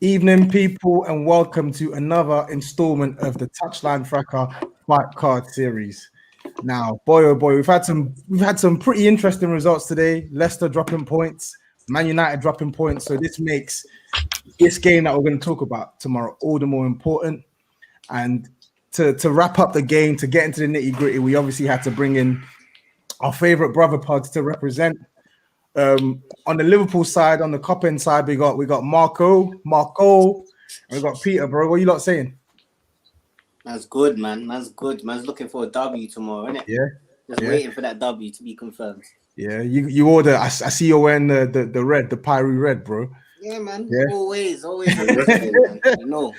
Evening, people, and welcome to another installment of the Touchline Fracas Fight Card Series. Now, boy oh boy, we've had some pretty interesting results today. Leicester dropping points, Man United dropping points. So this makes this game that we're going to talk about tomorrow all the more important. And to wrap up the game, to get into the nitty gritty, we obviously had to bring in our favorite brother pods to represent. On the Liverpool side, on the Kop End side, we got Marco, and we got Peter, bro. What are you lot saying? That's good, man. That's good. Man's looking for a W tomorrow, isn't it? Yeah. Just waiting for that W to be confirmed. Yeah, you order. I see you're wearing the red, the Pyrie red, bro. Yeah, man. Yeah. Always. Man. You know.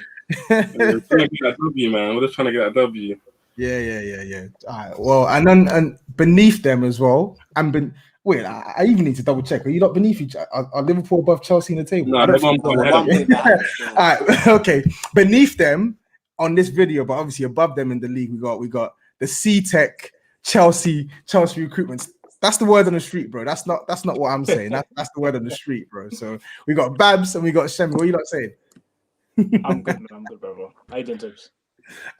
We're trying to get that W, man. We're just trying to get that W. Yeah. All right. Well, and beneath them as well. Wait, I even need to double check. Are you not beneath each other? Are Liverpool above Chelsea in the table? No, they're one point back. All right, okay. Beneath them on this video, but obviously above them in the league, we got the C-Tech Chelsea recruitment. That's the word on the street, bro. That's not what I'm saying. That's the word on the street, bro. So we got Babs and we got Shemi. What are you not saying? I'm good, man. I'm good, brother. How you doing, Tips?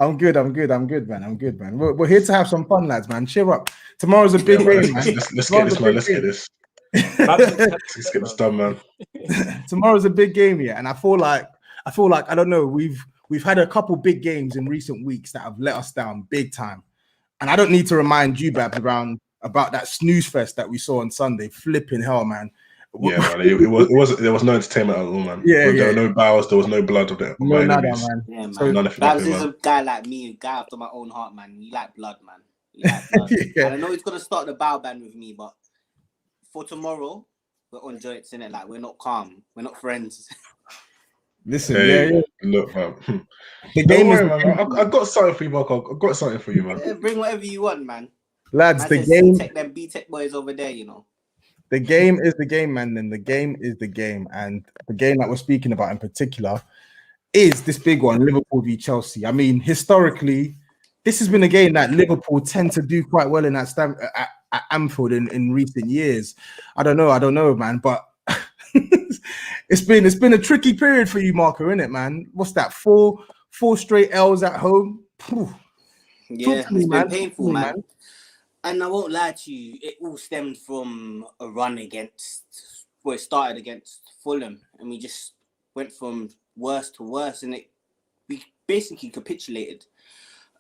I'm good, man. We're here to have some fun, lads, man. Cheer up. Tomorrow's a big game, man. Let's get this, man. Let's get this. Let's get this done, man. Tomorrow's a big game, yeah. And I feel like I don't know. We've had a couple big games in recent weeks that have let us down big time. And I don't need to remind you, Babs, about that snooze fest that we saw on Sunday. Flipping hell, man. Yeah, man. There was no entertainment at all, man. There were no bows, there was no blood of that. No nada, man. Yeah, man. So, Babs is a guy like me, a guy after my own heart, man. You like blood, man. You like blood. Yeah. And I know he's gonna start the bow ban with me, but for tomorrow, we're on joints, innit? Like we're not calm, we're not friends. Listen, Look, man. The game worry, man. I've got something for you, Marco. I've got something for you, man. Yeah, bring whatever you want, man. Lads, the game. Tech them B-Tech boys over there, you know. The game is the game, man. Then the game is the game, and the game that we're speaking about in particular is this big one, Liverpool v Chelsea. I mean, historically, this has been a game that Liverpool tend to do quite well in at Anfield in recent years. I don't know, man, but it's been a tricky period for you, Marco, isn't it, man? What's that? Four straight L's at home. Yeah, it's been painful, man. And I won't lie to you, it all stemmed from a run it started against Fulham, and we just went from worse to worse, and we basically capitulated.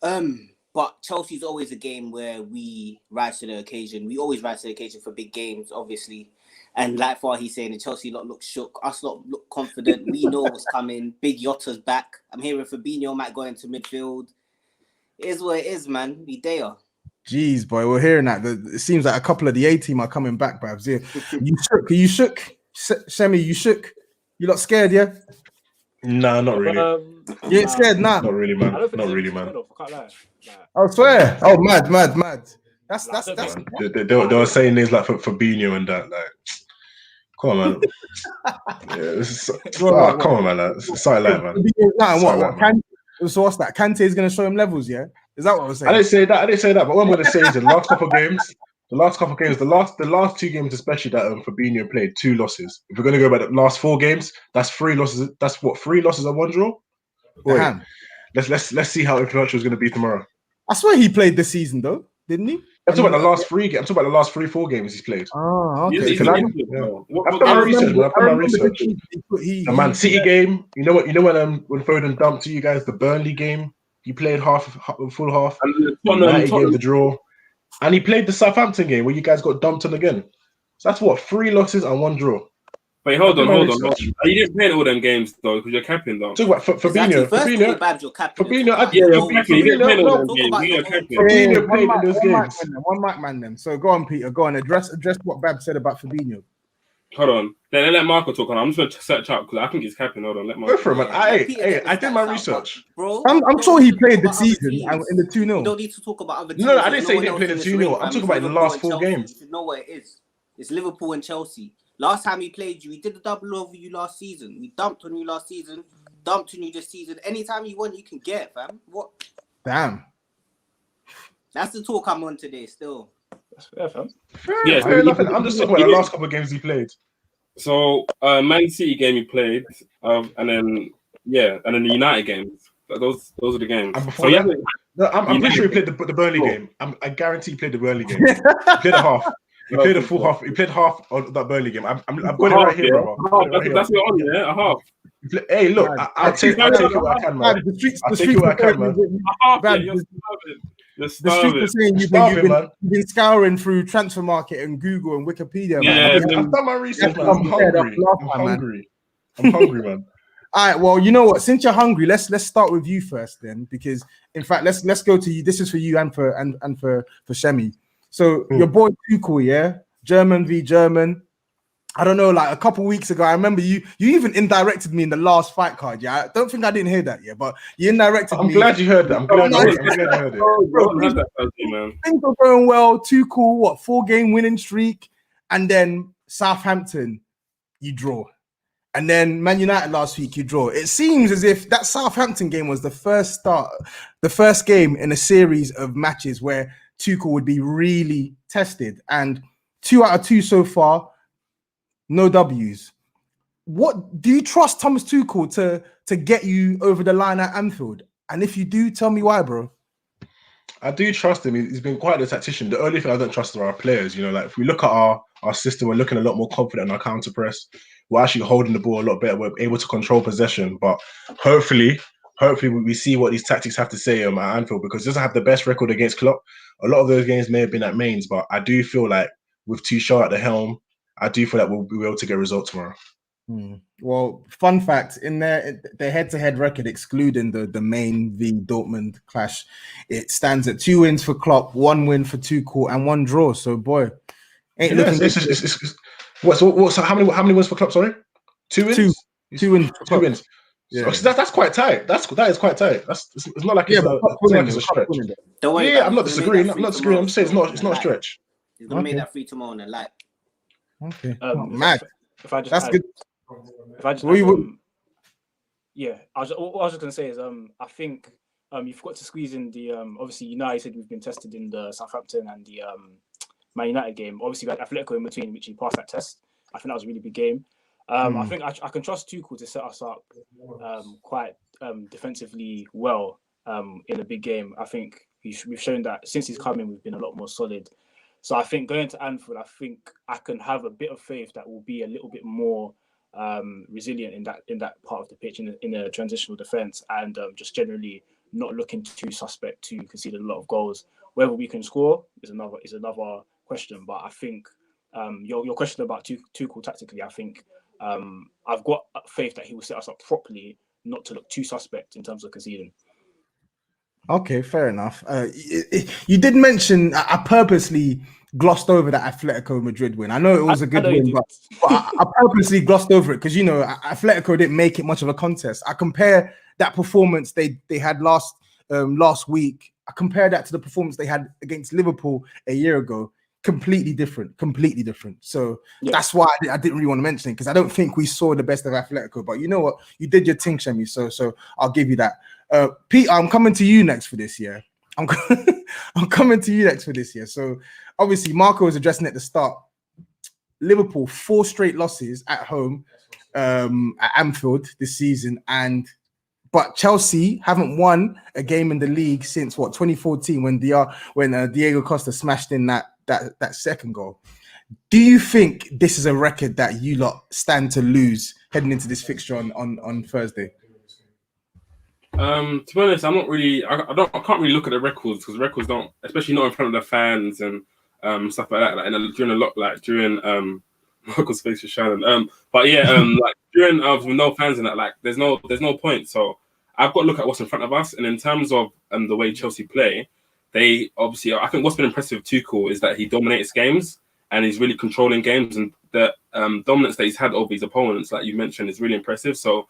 But Chelsea's always a game where we rise to the occasion. We always rise to the occasion for big games, obviously. And like Farhe's saying, the Chelsea lot look shook, us lot look confident. We know what's coming. Big Yotta's back. I'm hearing Fabinho might go into midfield. It is what it is, man. We there. Jeez, boy, we're hearing that. It seems like a couple of the A-team are coming back, Babs. Yeah. You shook? Shemi, you shook? You lot scared, yeah? Nah, not really. You ain't scared, nah? Not really, man. Not really, man. I can't lie. I swear. Oh, mad. That's. They were saying things like Fabinho and that. Like, come on, man. Come on, man. It's something like, man. So what's that? Kante's going to show him levels, yeah? Is that what I'm saying? I didn't say that. But what I'm going to say is the last couple of games, the last 2 games especially that Fabinho played, 2 losses. If we're going to go by the last 4 games, that's 3 losses. That's what, 3 losses and 1 draw. Wait, let's see how influential is going to be tomorrow. I swear he played this season though, didn't he? I'm talking about the last 3 games. I'm talking about the last 3-4 games he's played. Oh, okay. I've done my research. The Man City game. You know when Foden dumped to you guys, the Burnley game. He played full half. And the game, the draw. And he played the Southampton game where you guys got dumped on again. So that's what, 3 losses and 1 draw. Wait, hold on. You didn't play in all them games though, because you're capping though. Talk about Fabinho. Fabinho played in those games. One mic man then. So go on, Peter. Go on. Address what Bab said about Fabinho. Hold on. Then let Marco talk on. I'm just going to search out because I think he's capping. Hold on. Let Marco. Go for it, man. I did my research. Bro, I'm sure he played the season in the 2-0. You don't need to talk about other teams. No, I didn't say he didn't play the 2-0. I'm talking about in the last 4 games. You know what it is. It's Liverpool and Chelsea. Last time he played you, he did the double over you last season. We dumped on you last season, dumped on you this season. Anytime you want, you can get it, fam. What? Damn. That's the talk I'm on today still. That's fair, fam. Yeah, I'm just talking about the last couple of games he played. So Man City game he played, and then the United games. Those are the games. And before I'm pretty sure he played the Burnley game. I guarantee he played the Burnley game. He played a half. He played a full half. He played half of that Burnley game. I've got it right here, brother. That's what on, yeah, a half. Hey, look, I'll take it where I can, man. I'll take it where I can, man. The streets are saying you've been scouring through Transfer Market and Google and Wikipedia. Yeah, man. I've done my research, man. I'm hungry, man. All right, well, you know what? Since you're hungry, let's start with you first, then, because in fact, let's go to you. This is for you and for Shemi. So your boy Tuchel, yeah, German v German. I don't know, like a couple weeks ago, I remember you even indirected me in the last fight card. Yeah, I don't think I didn't hear that, yeah, but you indirected me. I'm glad you heard that. I'm glad you heard it. Things are going well. Tuchel, 4-game winning streak, and then Southampton, you draw. And then Man United last week, you draw. It seems as if that Southampton game was the first game in a series of matches where Tuchel would be really tested. And 2 out of 2 so far, no W's. What do you trust Thomas Tuchel to get you over the line at Anfield? And if you do, tell me why, bro. I do trust him. He's been quite a tactician. The only thing I don't trust are our players. You know, like if we look at our system, we're looking a lot more confident in our counter press. We're actually holding the ball a lot better. We're able to control possession. But hopefully we see what these tactics have to say at Anfield, because he doesn't have the best record against Klopp. A lot of those games may have been at Mainz, but I do feel like with Tuchel at the helm, I do feel like we'll be able to get a result tomorrow. Well, fun fact, in their head-to-head record, excluding the main v Dortmund clash, it stands at 2 wins for Klopp, 1 win for Tuchel, and 1 draw. So, boy, ain't looking good. So how many wins for Klopp? Sorry, 2 wins. 2 wins. 2 wins. Yeah, so that's quite tight. That is quite tight. It's not like it's a stretch. Don't worry. Yeah, I'm not disagreeing. I'm just saying it's not a stretch. He's gonna make that free tomorrow in the light. Okay. Mad. If I just that's good. If I just yeah, I was just gonna say is I think you forgot to squeeze in the obviously United said we've been tested in the Southampton and the Man United game. Obviously we had Atletico in between, which he passed that test. I think that was a really big game. I think I can trust Tuchel to set us up quite defensively well in a big game. I think we've shown that since he's come in, we've been a lot more solid. So I think going to Anfield, I think I can have a bit of faith that will be a little bit more resilient in that part of the pitch in a transitional defense, and just generally not looking too suspect to concede a lot of goals. Whether we can score is another question. But I think your question about Tuchel tactically, I think I've got faith that he will set us up properly, not to look too suspect in terms of conceding. Okay, fair enough. You did mention I purposely glossed over that Atletico Madrid win. I know it was a good win, but I purposely glossed over it because, you know, Atletico didn't make it much of a contest. I compare that performance they had last week. I compare that to the performance they had against Liverpool a year ago. Completely different. So that's why I didn't really want to mention it, because I don't think we saw the best of Atletico. But you know what? You did your thing, Shemi. So I'll give you that. Pete, I'm coming to you next for this year. I'm coming to you next for this year. So obviously Marco was addressing at the start. Liverpool 4 straight losses at home at Anfield this season, but Chelsea haven't won a game in the league since 2014 when Diego Costa smashed in that second goal. Do you think this is a record that you lot stand to lose heading into this fixture on Thursday? To be honest, I'm not really. I can't really look at the records, because records don't, especially not in front of the fans and stuff like that. During Michael's face was shining. But yeah, like during with no fans and that, like there's no point. So I've got to look at what's in front of us. And in terms of the way Chelsea play, they obviously, I think what's been impressive with Tuchel is that he dominates games and he's really controlling games, and the dominance that he's had over his opponents, like you mentioned, is really impressive. So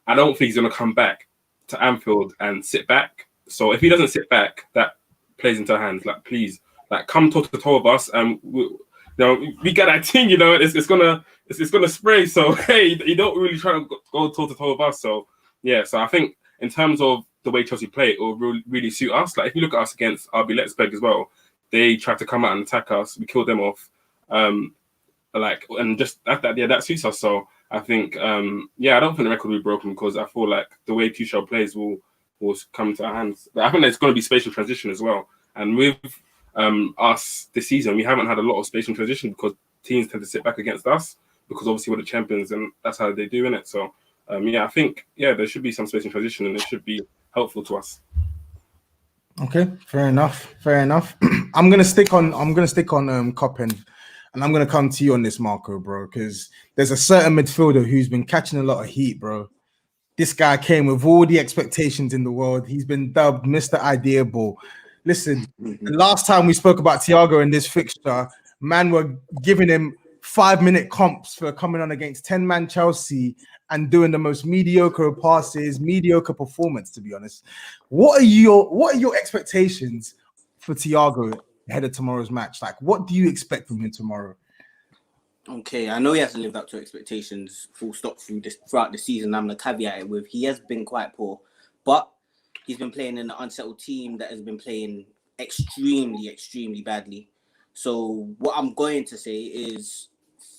I don't think he's going to come back to Anfield and sit back. So if he doesn't sit back, that plays into our hands. Like, please, like, come toe to toe with us, and we got that thing. You know, it's gonna spray. So hey, you don't really try to go toe to toe with us. So yeah, so I think in terms of the way Chelsea play, it will really suit us. Like if you look at us against RB Leipzig as well, they tried to come out and attack us. We killed them off. like, and just that suits us. So I think, I don't think the record will be broken because I feel like the way Tuchel plays will come to our hands. But I think there's going to be spatial transition as well. And with us this season, we haven't had a lot of spatial transition because teams tend to sit back against us because obviously we're the champions and that's how they do in it. So I think there should be some spatial transition and it should be helpful to us. Okay, fair enough. I'm gonna stick on Kop End, and I'm gonna come to you on this, Marco, bro, because there's a certain midfielder who's been catching a lot of heat, bro. This guy came with all the expectations in the world. He's been dubbed Mr. Idea Ball. Listen, the last time we spoke about Thiago in this fixture, man, were giving him 5-minute comps for coming on against 10-man Chelsea and doing the most mediocre passes, mediocre performance, to be honest. What are your expectations for Thiago ahead of tomorrow's match? Like, what do you expect from him tomorrow? Okay, I know he hasn't lived up to expectations full stop throughout the season. I'm going to caveat it with he has been quite poor, but he's been playing in an unsettled team that has been playing extremely, extremely badly. So what I'm going to say is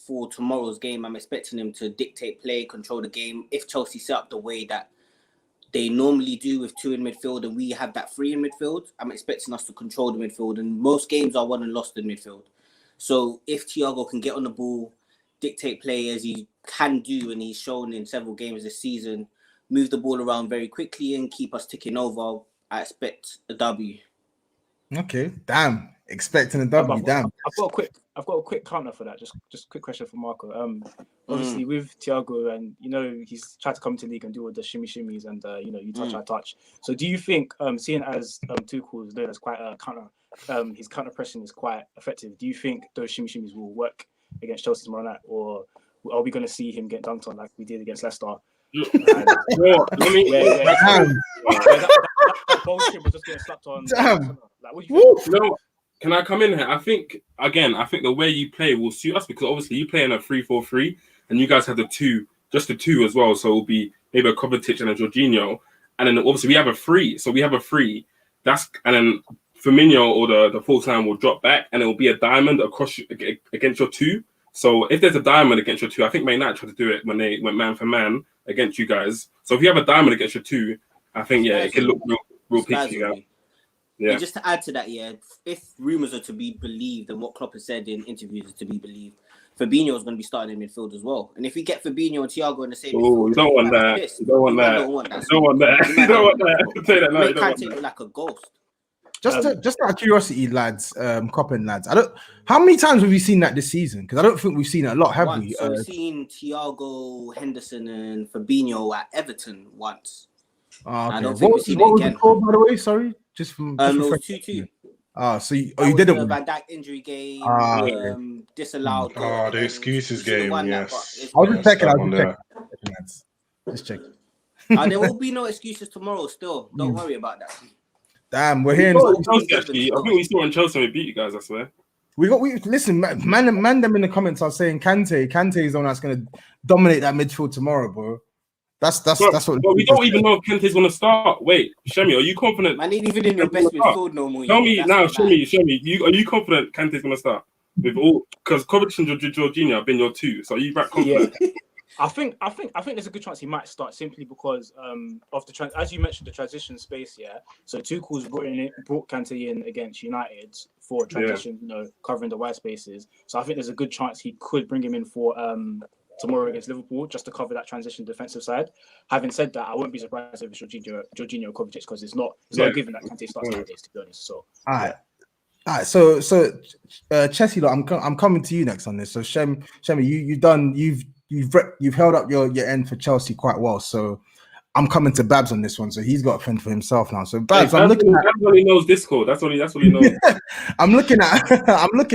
for tomorrow's game, I'm expecting him to dictate play, control the game. If Chelsea set up the way that they normally do with 2 in midfield and we have that 3 in midfield, I'm expecting us to control the midfield. And most games are won and lost in midfield. So if Thiago can get on the ball, dictate play as he can do, and he's shown in several games this season, move the ball around very quickly and keep us ticking over, I expect a W. Okay, damn. Expecting a W, damn. I've got a quick counter for that. Just a quick question for Marco. Obviously with Thiago, and he's tried to come to the league and do all the shimmies and you touch I touch. So do you think seeing as Tuchel is known as quite a counter, his counter pressing is quite effective? Do you think those shimmies will work against Chelsea tomorrow night, or are we going to see him get dunked on like we did against Leicester? That bullshit was just getting slapped on. Damn. Like, what do you think? No, can I come in here? I think the way you play will suit us because obviously you play in a 3-4-3 and you guys have the two as well. So it'll be maybe a Kovacic and a Jorginho. And then obviously we have a free. So we have a free. And then Firmino or the false line will drop back and it will be a diamond against your 2. So if there's a diamond against your 2, I think Man United tried to do it when they went man for man against you guys. So if you have a diamond against your 2, I think it can look real peaky. Yeah. And just to add to that, if rumours are to be believed and what Klopp has said in interviews is to be believed, Fabinho is going to be starting in midfield as well. And if we get Fabinho and Thiago in the same midfield, you don't want that. You don't want that. You don't want that. Say that now. You can't take it like a ghost. Just out of curiosity, lads, Kop End lads, how many times have we seen that this season? Because I don't think we've seen it a lot, have we? So we've seen Thiago, Henderson, and Fabinho at Everton once. Okay. I don't think we've seen it again. The score, by the way? Sorry, just from. It was 2-2. So you did it. Van Dijk injury game, disallowed. The excuses game. Yes. I was just checking. Just checking. There will be no excuses tomorrow. Still, don't worry about that. Damn, we're hearing. Chelsea, actually. I think we saw in Chelsea we beat you guys. I swear. We listen, man. Them in the comments are saying Kante is the one that's going to dominate that midfield tomorrow, bro. That's what. But we don't even know if Kante's going to start. Wait, Shemi, are you confident? Man, ain't even in your best midfield no more. Tell me now, Shemi. Are you confident Kante's going to start with all? Because Kovacic and Jorginho have been your 2. So are you back confident? Yeah. I think there's a good chance he might start simply because of as you mentioned, the transition space. Yeah, so Tuchel's brought Kante in against United for transition, covering the wide spaces. So I think there's a good chance he could bring him in for tomorrow against Liverpool just to cover that transition defensive side. Having said that, I wouldn't be surprised if it's Jorginho or Kovacic because it's not given that Kante starts nowadays, to be honest. So all right. So Chessy, I'm coming to you next on this. So Shemi, you've held up your end for Chelsea quite well. So I'm coming to Babs on this one. So he's got a fend for himself now. So Babs, That's what he knows Discord. That's what he knows. I'm looking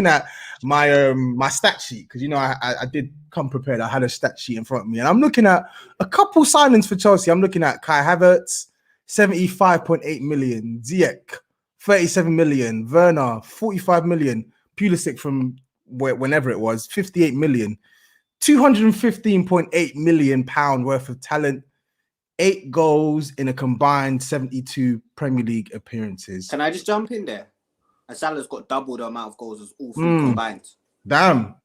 at my stat sheet because I did come prepared. I had a stat sheet in front of me, and I'm looking at a couple signings for Chelsea. I'm looking at Kai Havertz, 75.8 million, Ziyech, 37 million, Werner, 45 million, Pulisic from whenever it was, 58 million. 215.8 million pound worth of talent, 8 goals in a combined 72 Premier League appearances. Can I just jump in there? Salah's got double the amount of goals as all 3 combined. Damn.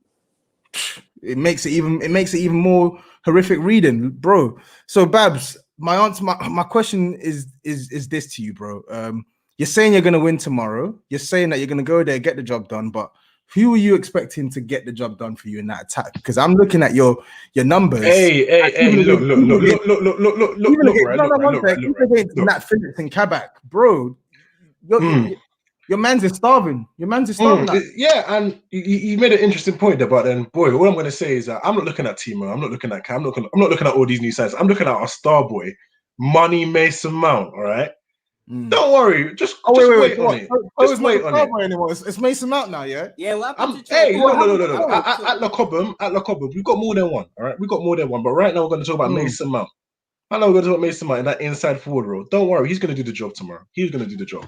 it makes it even more horrific reading, bro. So Babs, my question is this to you, bro. You're saying you're gonna win tomorrow. You're saying that you're gonna go there, get the job done, but who are you expecting to get the job done for you in that attack? Because I'm looking at your numbers. Hey, look, Nat Phillips and Kabak, bro. Your man's is starving. Yeah, and you made an interesting point there, but then, boy, all I'm going to say is that I'm not looking at Timo. I'm not looking at Cam. I'm not looking at all these new sides. I'm looking at our star boy, Money Mason Mount. All right. Don't worry. Just wait on it. Just wait on it. It's Mason Mount now, yeah? Yeah, no. At La Cobham, we've got more than one. All right, we've got more than one. But right now, we're going to talk about Mason Mount. I know we're going to talk about Mason Mount in that inside forward role. Don't worry. He's going to do the job tomorrow. He's going to do the job.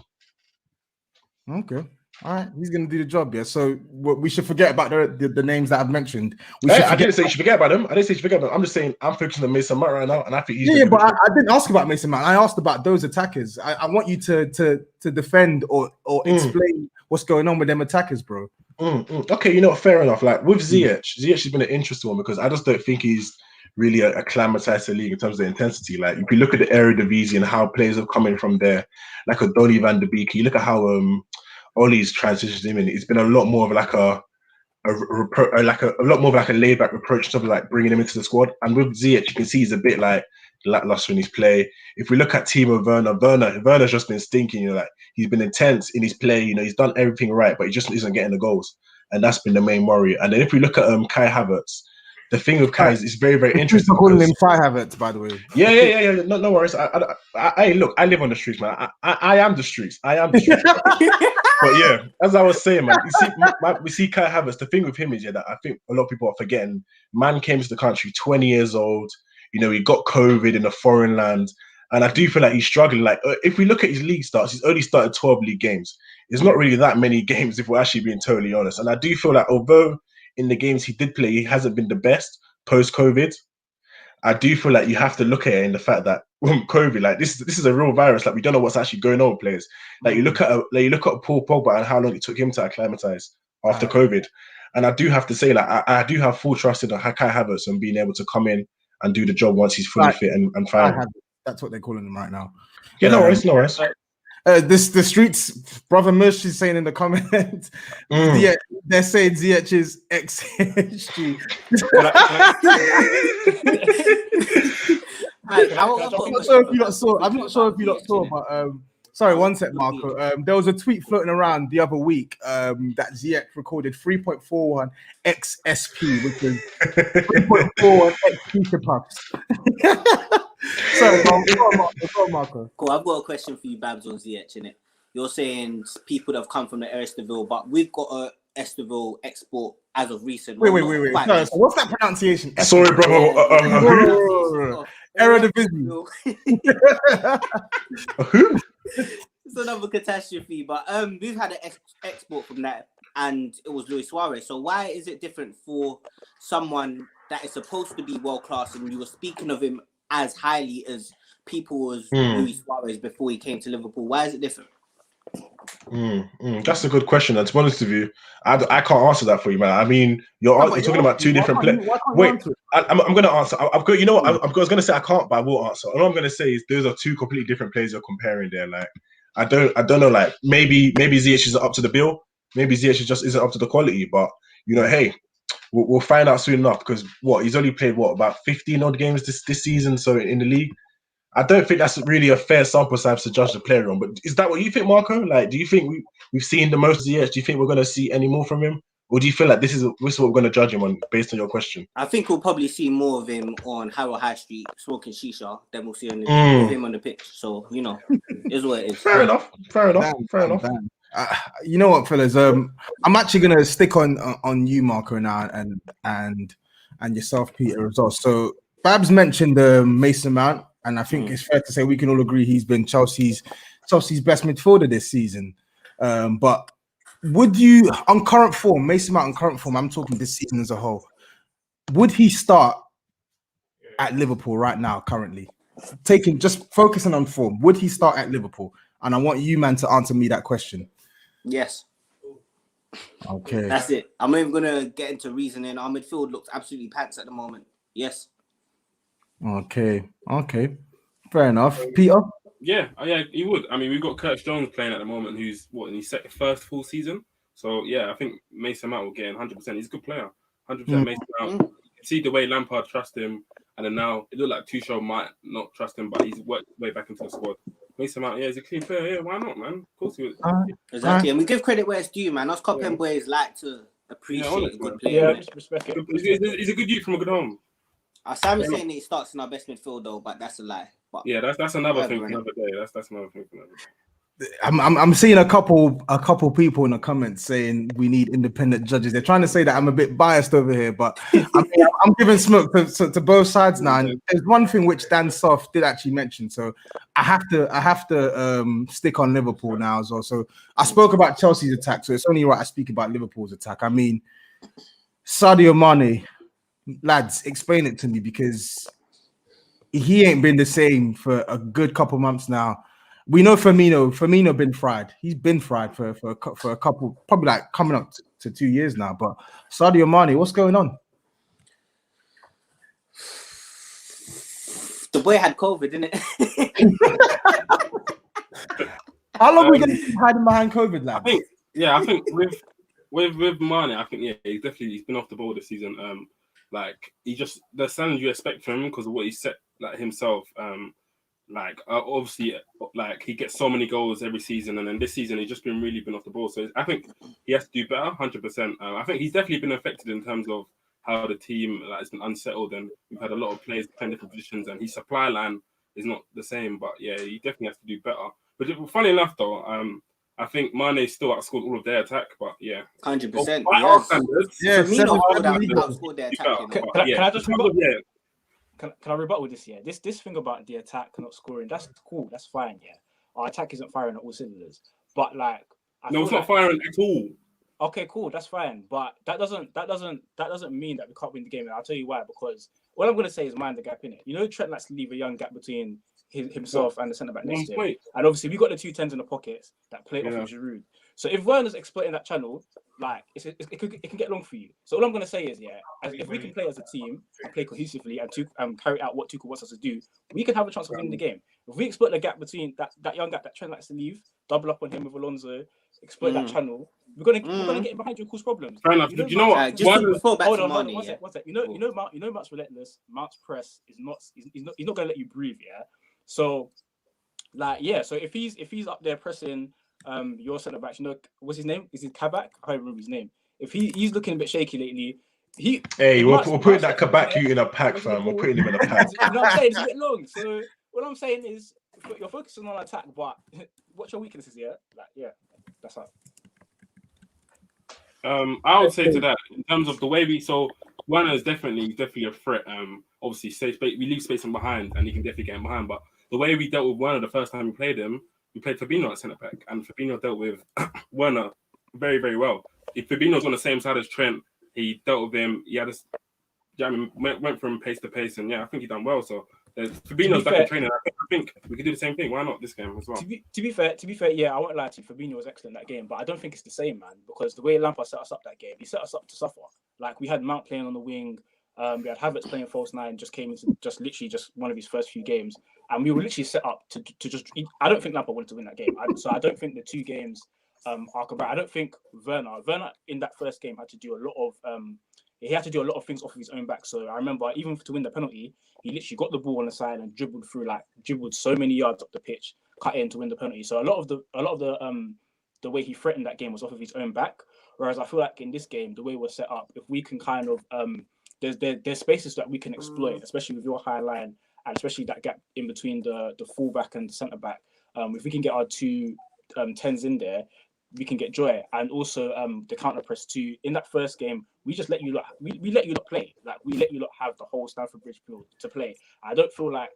Okay. All right. He's going to do the job, yeah? So we should forget about the names that I've mentioned. I didn't say you should forget about them. I didn't say you should forget about them. I'm just saying I'm focusing on Mason Mount right now, and I think he's but I didn't ask about Mason Mount. I asked about those attackers. I want you to defend or explain what's going on with them attackers, bro. Okay, you know what? Fair enough. Like with Ziyech has been an interesting one because I just don't think he's really acclimatized to the league in terms of the intensity. Like if you look at the Eredivisie and how players have come in from there, like a Donny van de Beek, you look at how Ollie's transitioned him in. It's been a lot more of like a lot more of like a laid back approach to like bringing him into the squad. And with Ziyech, you can see he's a bit like lackluster in his play. If we look at Timo Werner's just been stinking. You know, like he's been intense in his play. You know, he's done everything right, but he just isn't getting the goals, and that's been the main worry. And then if we look at Kai Havertz. The thing with Kai is very, very interesting. Calling him Kai Havertz, by the way. Yeah. No worries. I look. I live on the streets, man. I am the streets. But yeah, as I was saying, man, we see Kai Havertz. The thing with him is that I think a lot of people are forgetting. Man came to the country 20 years old. You know, he got COVID in a foreign land, and I do feel like he's struggling. Like if we look at his league starts, he's only started 12 league games. It's not really that many games if we're actually being totally honest. And I do feel like although in the games he did play, he hasn't been the best post-COVID. I do feel like you have to look at it in the fact that COVID, like this is a real virus. Like we don't know what's actually going on with players. Like you look at Paul Pogba and how long it took him to acclimatize after COVID. And I do have to say, like I do have full trust in Kai Havertz and being able to come in and do the job once he's fully fit and fine. That's what they're calling him right now. Yeah, no worries. The streets, brother Mush is saying in the comments, they're saying Ziyech is XHG. I'm not sure if you lot saw, but sorry, one sec, Marco. There was a tweet floating around the other week that Ziyech recorded 3.41 XSP, which is 3.41 XP puffs. Sorry, go on, Marco. Cool. I've got a question for you, Babs, on Ziyech, innit? You're saying people that have come from the Estoril, but we've got a Estoril export as of recent. Wait. No, so what's that pronunciation? Sorry, brother. Eredivisie. Who? It's another catastrophe, but we've had an export from that, and it was Luis Suarez. So why is it different for someone that is supposed to be world class, and you were speaking of him as highly as people was Luis Suarez before he came to Liverpool? Why is it different? That's a good question. And to be honest with you, I can't answer that for you, man. I mean, you're talking about two different players. Wait, I'm going to answer. I've got. You know what? I was going to say I can't, but I will answer. All I'm going to say is those are two completely different players you're comparing there. Like, I don't know. Like, maybe Ziyech isn't up to the bill. Maybe Ziyech just isn't up to the quality. But you know, hey, we'll find out soon enough because he's only played about 15 odd games this season. So in the league. I don't think that's really a fair sample size to judge the player on. But is that what you think, Marco? Like, do you think we've seen the most of Ziyech? Do you think we're going to see any more from him? Or do you feel like this is what we're going to judge him on based on your question? I think we'll probably see more of him on Harrow High Street smoking shisha than we'll see him on the pitch. So, you know, is what it is. Fair enough. You know what, fellas? I'm actually going to stick on you, Marco, now and yourself, Peter, as well. So, Babs mentioned Mason Mount. And I think it's fair to say we can all agree he's been Chelsea's best midfielder this season. But would you, on current form, Mason Mount on current form, I'm talking this season as a whole, would he start at Liverpool right now, currently? Just focusing on form, would he start at Liverpool? And I want you, man, to answer me that question. Yes. Okay. That's it. I'm not even gonna get into reasoning. Our midfield looks absolutely pants at the moment. Yes. Okay. Fair enough. Peter? Yeah, he would. I mean, we've got Curtis Jones playing at the moment, who's in his first full season. So yeah, I think Mason Mount will get in 100%. He's a good player, 100%. Mason Mount. You can see the way Lampard trusts him, and then now it looked like Tuchel might not trust him, but he's worked his way back into the squad. Mason Mount, he's a clean player. Yeah, why not, man? Of course he would. Exactly, and we give credit where it's due, man. Us Kop End boys like to appreciate a good player. Yeah, respect it. He's a good youth from a good home. Simon's saying he starts in our best midfield though, but that's a lie. But yeah, that's another thing for another day. That's another thing for another day. I'm seeing a couple people in the comments saying we need independent judges. They're trying to say that I'm a bit biased over here, but I'm giving smoke to both sides now. And there's one thing which Dan Soft did actually mention, so I have to stick on Liverpool now as well. So I spoke about Chelsea's attack, so it's only right I speak about Liverpool's attack. I mean, Sadio Mane, lads, explain it to me, because he ain't been the same for a good couple months now. We know Firmino been fried. He's been fried for a couple, probably like coming up to 2 years now. But Sadio Mane, what's going on? The boy had COVID, didn't it? How long are we going to keep hiding behind COVID, lad? I think with Mane, I think he's been off the ball this season. Like the standard you expect from him because of what he set like himself. Obviously, like he gets so many goals every season, and then this season he's just been off the ball. So I think he has to do better, 100%. I think he's definitely been affected in terms of how the team has been unsettled, and we've had a lot of players playing different positions, and his supply line is not the same. But yeah, he definitely has to do better. But funny enough, though, I think Mane still outscored all of their attack. But yeah, 100%. Yes, Firmino outscored their attack. Can I just rebut? Can I rebut with this? Yeah, this thing about the attack not scoring, that's cool, that's fine. Yeah, our attack isn't firing at all cylinders, but like, it's not firing at all. Okay, cool, that's fine, but that doesn't mean that we can't win the game. And I'll tell you why. Because all I'm gonna say is mind the gap in it. You know, Trent likes to leave a young gap between himself and the centre back next to him. And obviously, we got the 2 10s in the pockets that play off of Giroud. So if Werner's exploiting that channel, like it can get long for you. So all I'm gonna say is, if we can play as a team and play cohesively and carry out what Tuchel wants us to do, we can have a chance of winning the game. If we exploit the gap between that young gap that Trent likes to leave, double up on him with Alonso, exploit that channel, we're gonna get in behind you and cause problems. Fair enough. You know what? Hold on, one sec. You know Mount's relentless. Mount's press is not. He's not gonna let you breathe. Yeah. So, So if he's up there pressing your centre backs, what's his name? Is it Kabak? I can't remember his name. If he's looking a bit shaky lately, we're putting that Kabak in a pack, fam. We're putting him in a pack. You know what I'm saying? It's a bit long. So what I'm saying is, you're focusing on attack, but what's your weaknesses? That's how. I would say to that in terms of the way Werner is definitely a threat. Obviously, we leave space in behind, and he can definitely get in behind. But the way we dealt with Werner the first time we played him, we played Fabinho at centre back, and Fabinho dealt with Werner very, very well. If Fabinho's on the same side as Trent, he dealt with him. He had went from pace to pace, and I think he done well. So Fabinho's back in training. I think we could do the same thing. Why not this game as well? To be fair, I won't lie to you. Fabinho was excellent that game, but I don't think it's the same, man. Because the way Lampard set us up that game, he set us up to suffer. Like we had Mount playing on the wing, we had Havertz playing false 9. Just came into literally one of his first few games, and we were literally set up to just. I don't think Lampard wanted to win that game, so I don't think the 2 games are correct. I don't think Werner in that first game had to do a lot of. He had to do a lot of things off of his own back. So I remember even to win the penalty, he literally got the ball on the side and dribbled so many yards up the pitch, cut in to win the penalty. So a lot of the way he threatened that game was off of his own back. Whereas I feel like in this game, the way we're set up, if we can kind of there's spaces that we can exploit, especially with your high line and especially that gap in between the fullback and the centre back. If we can get our 2 10s in there, we can get joy. And also the counter press too. In that first game, we just let you lot we let you lot play. Like we let you lot have the whole Stamford Bridge field to play. I don't feel like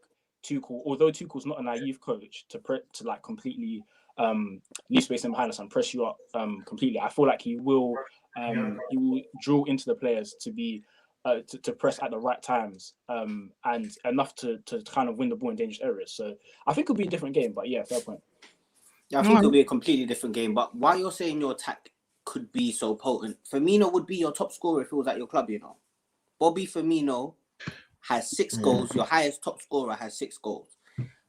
Tuchel, although Tuchel's not a naive coach to like completely leave space in behind us and press you up completely. I feel like he will drill into the players to be to press at the right times and enough to kind of win the ball in dangerous areas. So I think it'll be a different game, but fair point. Yeah, I think it'll be a completely different game. But while you're saying your attack could be so potent. Firmino would be your top scorer if he was at your club, you know. Bobby Firmino has 6 goals. Your highest top scorer has 6 goals.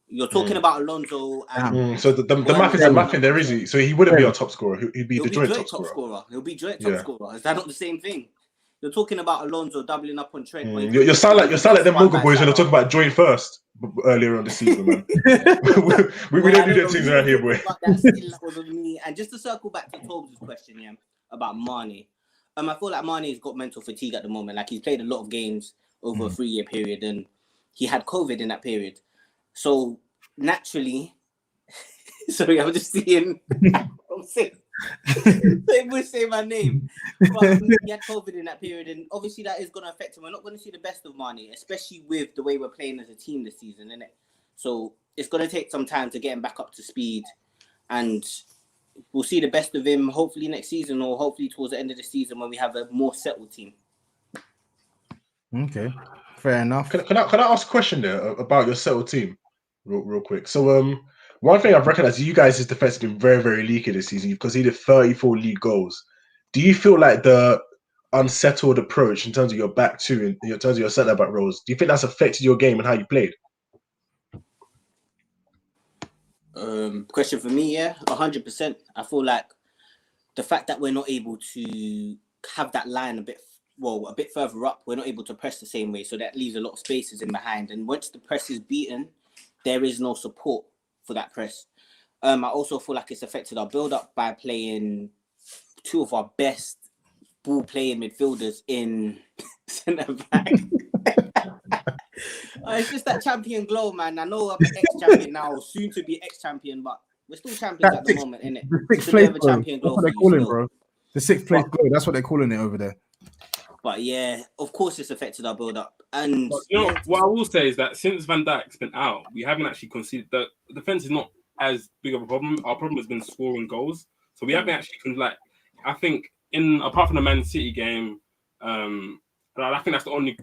You're talking about Alonso and so the math isn't math in there, is he? So he wouldn't be our top scorer. He'd be the joint top scorer. He'll be joint top scorer. Is that not the same thing? You're talking about Alonso doubling up on Trent. You sound like them Moga boys when they talk about joint first earlier on the season, man. we don't do that things around here, boy. And just to circle back to Tobes' question, yeah, about Mane. I feel like Mane's got mental fatigue at the moment. Like, he's played a lot of games over a 3-year period, and he had COVID in that period. So naturally, sorry, I'm just seeing. I'm sick. They would say my name. But he had COVID in that period, and obviously that is going to affect him. We're not going to see the best of Mane, especially with the way we're playing as a team this season, isn't it? So it's going to take some time to get him back up to speed, and we'll see the best of him hopefully next season, or hopefully towards the end of the season when we have a more settled team. Okay, fair enough. Can I ask a question there about your settled team, real quick? So one thing I've recognized, you guys' defense has been very, very leaky this season. You've conceded 34 league goals. Do you feel like the unsettled approach in terms of your back two, in terms of your centre back roles, do you think that's affected your game and how you played? Question for me, yeah, 100%. I feel like the fact that we're not able to have that line a bit further up, we're not able to press the same way, so that leaves a lot of spaces in behind. And once the press is beaten, there is no support for that press. I also feel like it's affected our build-up by playing 2 of our best ball-playing midfielders in centre-back. It's just that champion glow, man. I know I'm an ex-champion now, soon to be ex-champion, but we're still champions at the moment, innit? The 6th place glow. That's what they call it, bro. The 6th place glow. That's what they're calling it over there. But yeah, of course it's affected our build-up. And you know what I will say is that since Van Dijk's been out, we haven't actually conceded. The defense is not as big of a problem. Our problem has been scoring goals. So we haven't actually I think apart from the Man City game, I think that's the only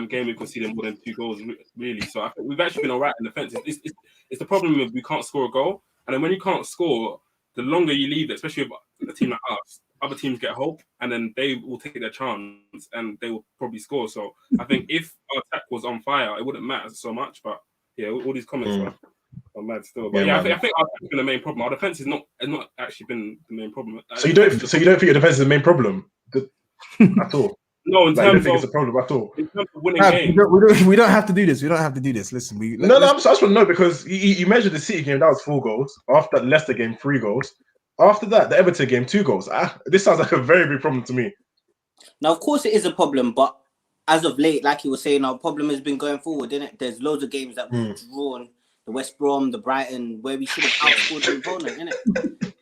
game we've conceded more than 2 goals really. So I think we've actually been alright in defense. It's the problem with we can't score a goal, and then when you can't score, the longer you leave it, especially with a team like us, other teams get hope, and then they will take their chance and they will probably score. So I think if our attack was on fire, it wouldn't matter so much. But yeah, all these comments are mad still. But I think our attack's been the main problem. Our defense has not actually been the main problem. So you don't think your defense is the main problem at all? No, in terms of it's a problem at all. In terms of winning games, we don't have to do this. We don't have to do this. Listen, I just want to know, because you measured the City game, that was 4 goals. After that, Leicester game, 3 goals. After that, the Everton game, 2 goals. This sounds like a very big problem to me. Now, of course, it is a problem, but as of late, like you were saying, our problem has been going forward, isn't it? There's loads of games that we've drawn, the West Brom, the Brighton, where we should have outscored the opponent, innit?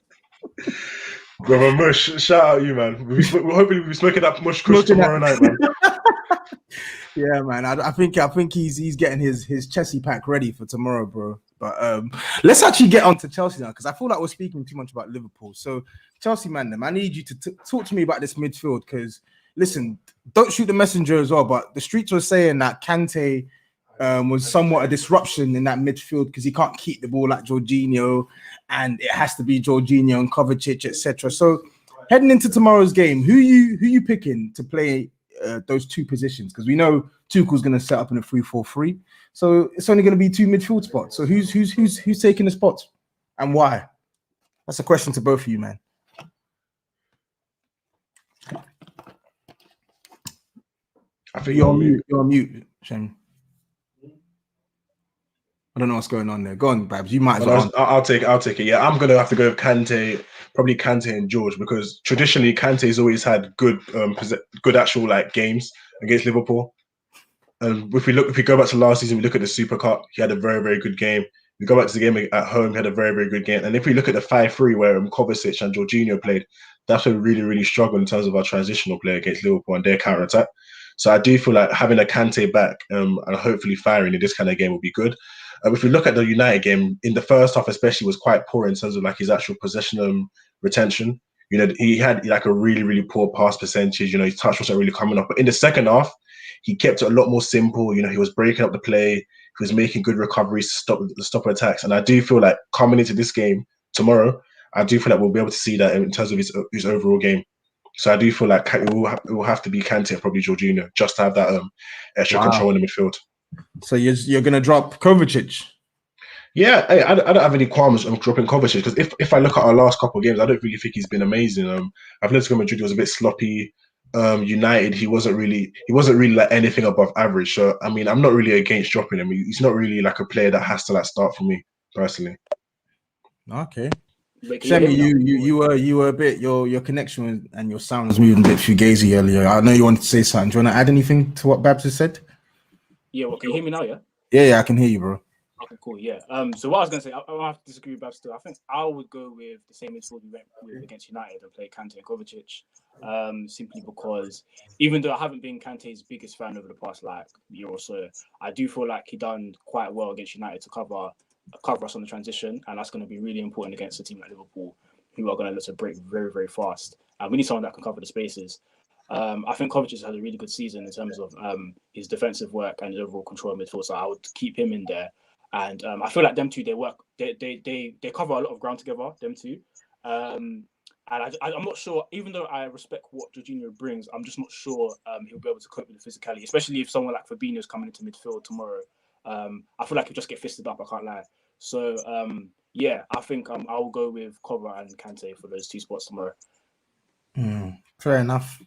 Brother Mush, shout out you, man. We're hoping we'll be smoking that mush kush tomorrow night, man. Yeah, man. I think he's getting his Chessy pack ready for tomorrow, bro. But let's actually get on to Chelsea now, because I feel like we're speaking too much about Liverpool. So Chelsea, man, I need you to talk to me about this midfield, because listen, don't shoot the messenger as well, but the streets were saying that Kante was somewhat a disruption in that midfield because he can't keep the ball like Jorginho, and it has to be Jorginho and Kovacic, etc. So heading into tomorrow's game, who you picking to play those 2 positions? Because we know Tuchel's going to set up in a 3-4-3, so it's only going to be 2 midfield spots. So who's taking the spots and why? That's a question to both of you, man. I think you're on mute, Shane. I don't know what's going on there. Go on, Babs. You might as well. I'll take it. Yeah, I'm gonna have to go with Kante, probably Kante and George, because traditionally Kante's always had good actual games against Liverpool. And if we go back to last season, we look at the Super Cup, he had a very, very good game. We go back to the game at home, he had a very, very good game. And if we look at the 5-3 where Kovacic and Jorginho played, that's where we really, really struggled in terms of our transitional play against Liverpool and their counter attack. So I do feel like having a Kante back and hopefully firing in this kind of game will be good. If we look at the United game, in the first half especially, was quite poor in terms of his actual possession retention. He had a really, really poor pass percentage. His touch wasn't really coming up. But in the second half, he kept it a lot more simple. He was breaking up the play. He was making good recoveries to stop attacks. And I do feel like coming into this game tomorrow, I do feel like we'll be able to see that in terms of his overall game. So I do feel like it will have to be Kante and probably Jorginho just to have that extra control in the midfield. So you're going to drop Kovacic? Yeah, hey, I don't have any qualms on dropping Kovacic because if I look at our last couple of games, I don't really think he's been amazing. Atletico Madrid was a bit sloppy. United, he wasn't really like anything above average. So I mean, I'm not really against dropping him. He's not really like a player that has to like start for me personally. Okay. Shemi, you were a bit your connection and your sound was moving a bit fugazi earlier. I know you wanted to say something. Do you want to add anything to what Babs has said? Yeah, well, can you hear me now? Yeah. Yeah, I can hear you, bro. Okay, cool. Yeah. So what I was gonna say, I have to disagree with Babs still. I think I would go with the same midfield we went with against United and play Kante and Kovacic. Simply because even though I haven't been Kante's biggest fan over the past year or so, I do feel like he done quite well against United to cover us on the transition, and that's going to be really important against a team like Liverpool, who are going to look to break very, very fast. And we need someone that can cover the spaces. I think Kovacic has had a really good season in terms of his defensive work and his overall control of midfield, so I would keep him in there. And I feel like them two, they cover a lot of ground together, them two. And I'm not sure, even though I respect what Jorginho brings, I'm just not sure he'll be able to cope with the physicality, especially if someone like Fabinho's coming into midfield tomorrow. I feel like he'll just get fisted up, I can't lie. So, yeah, I think I will go with Kova and Kante for those two spots tomorrow. Fair enough.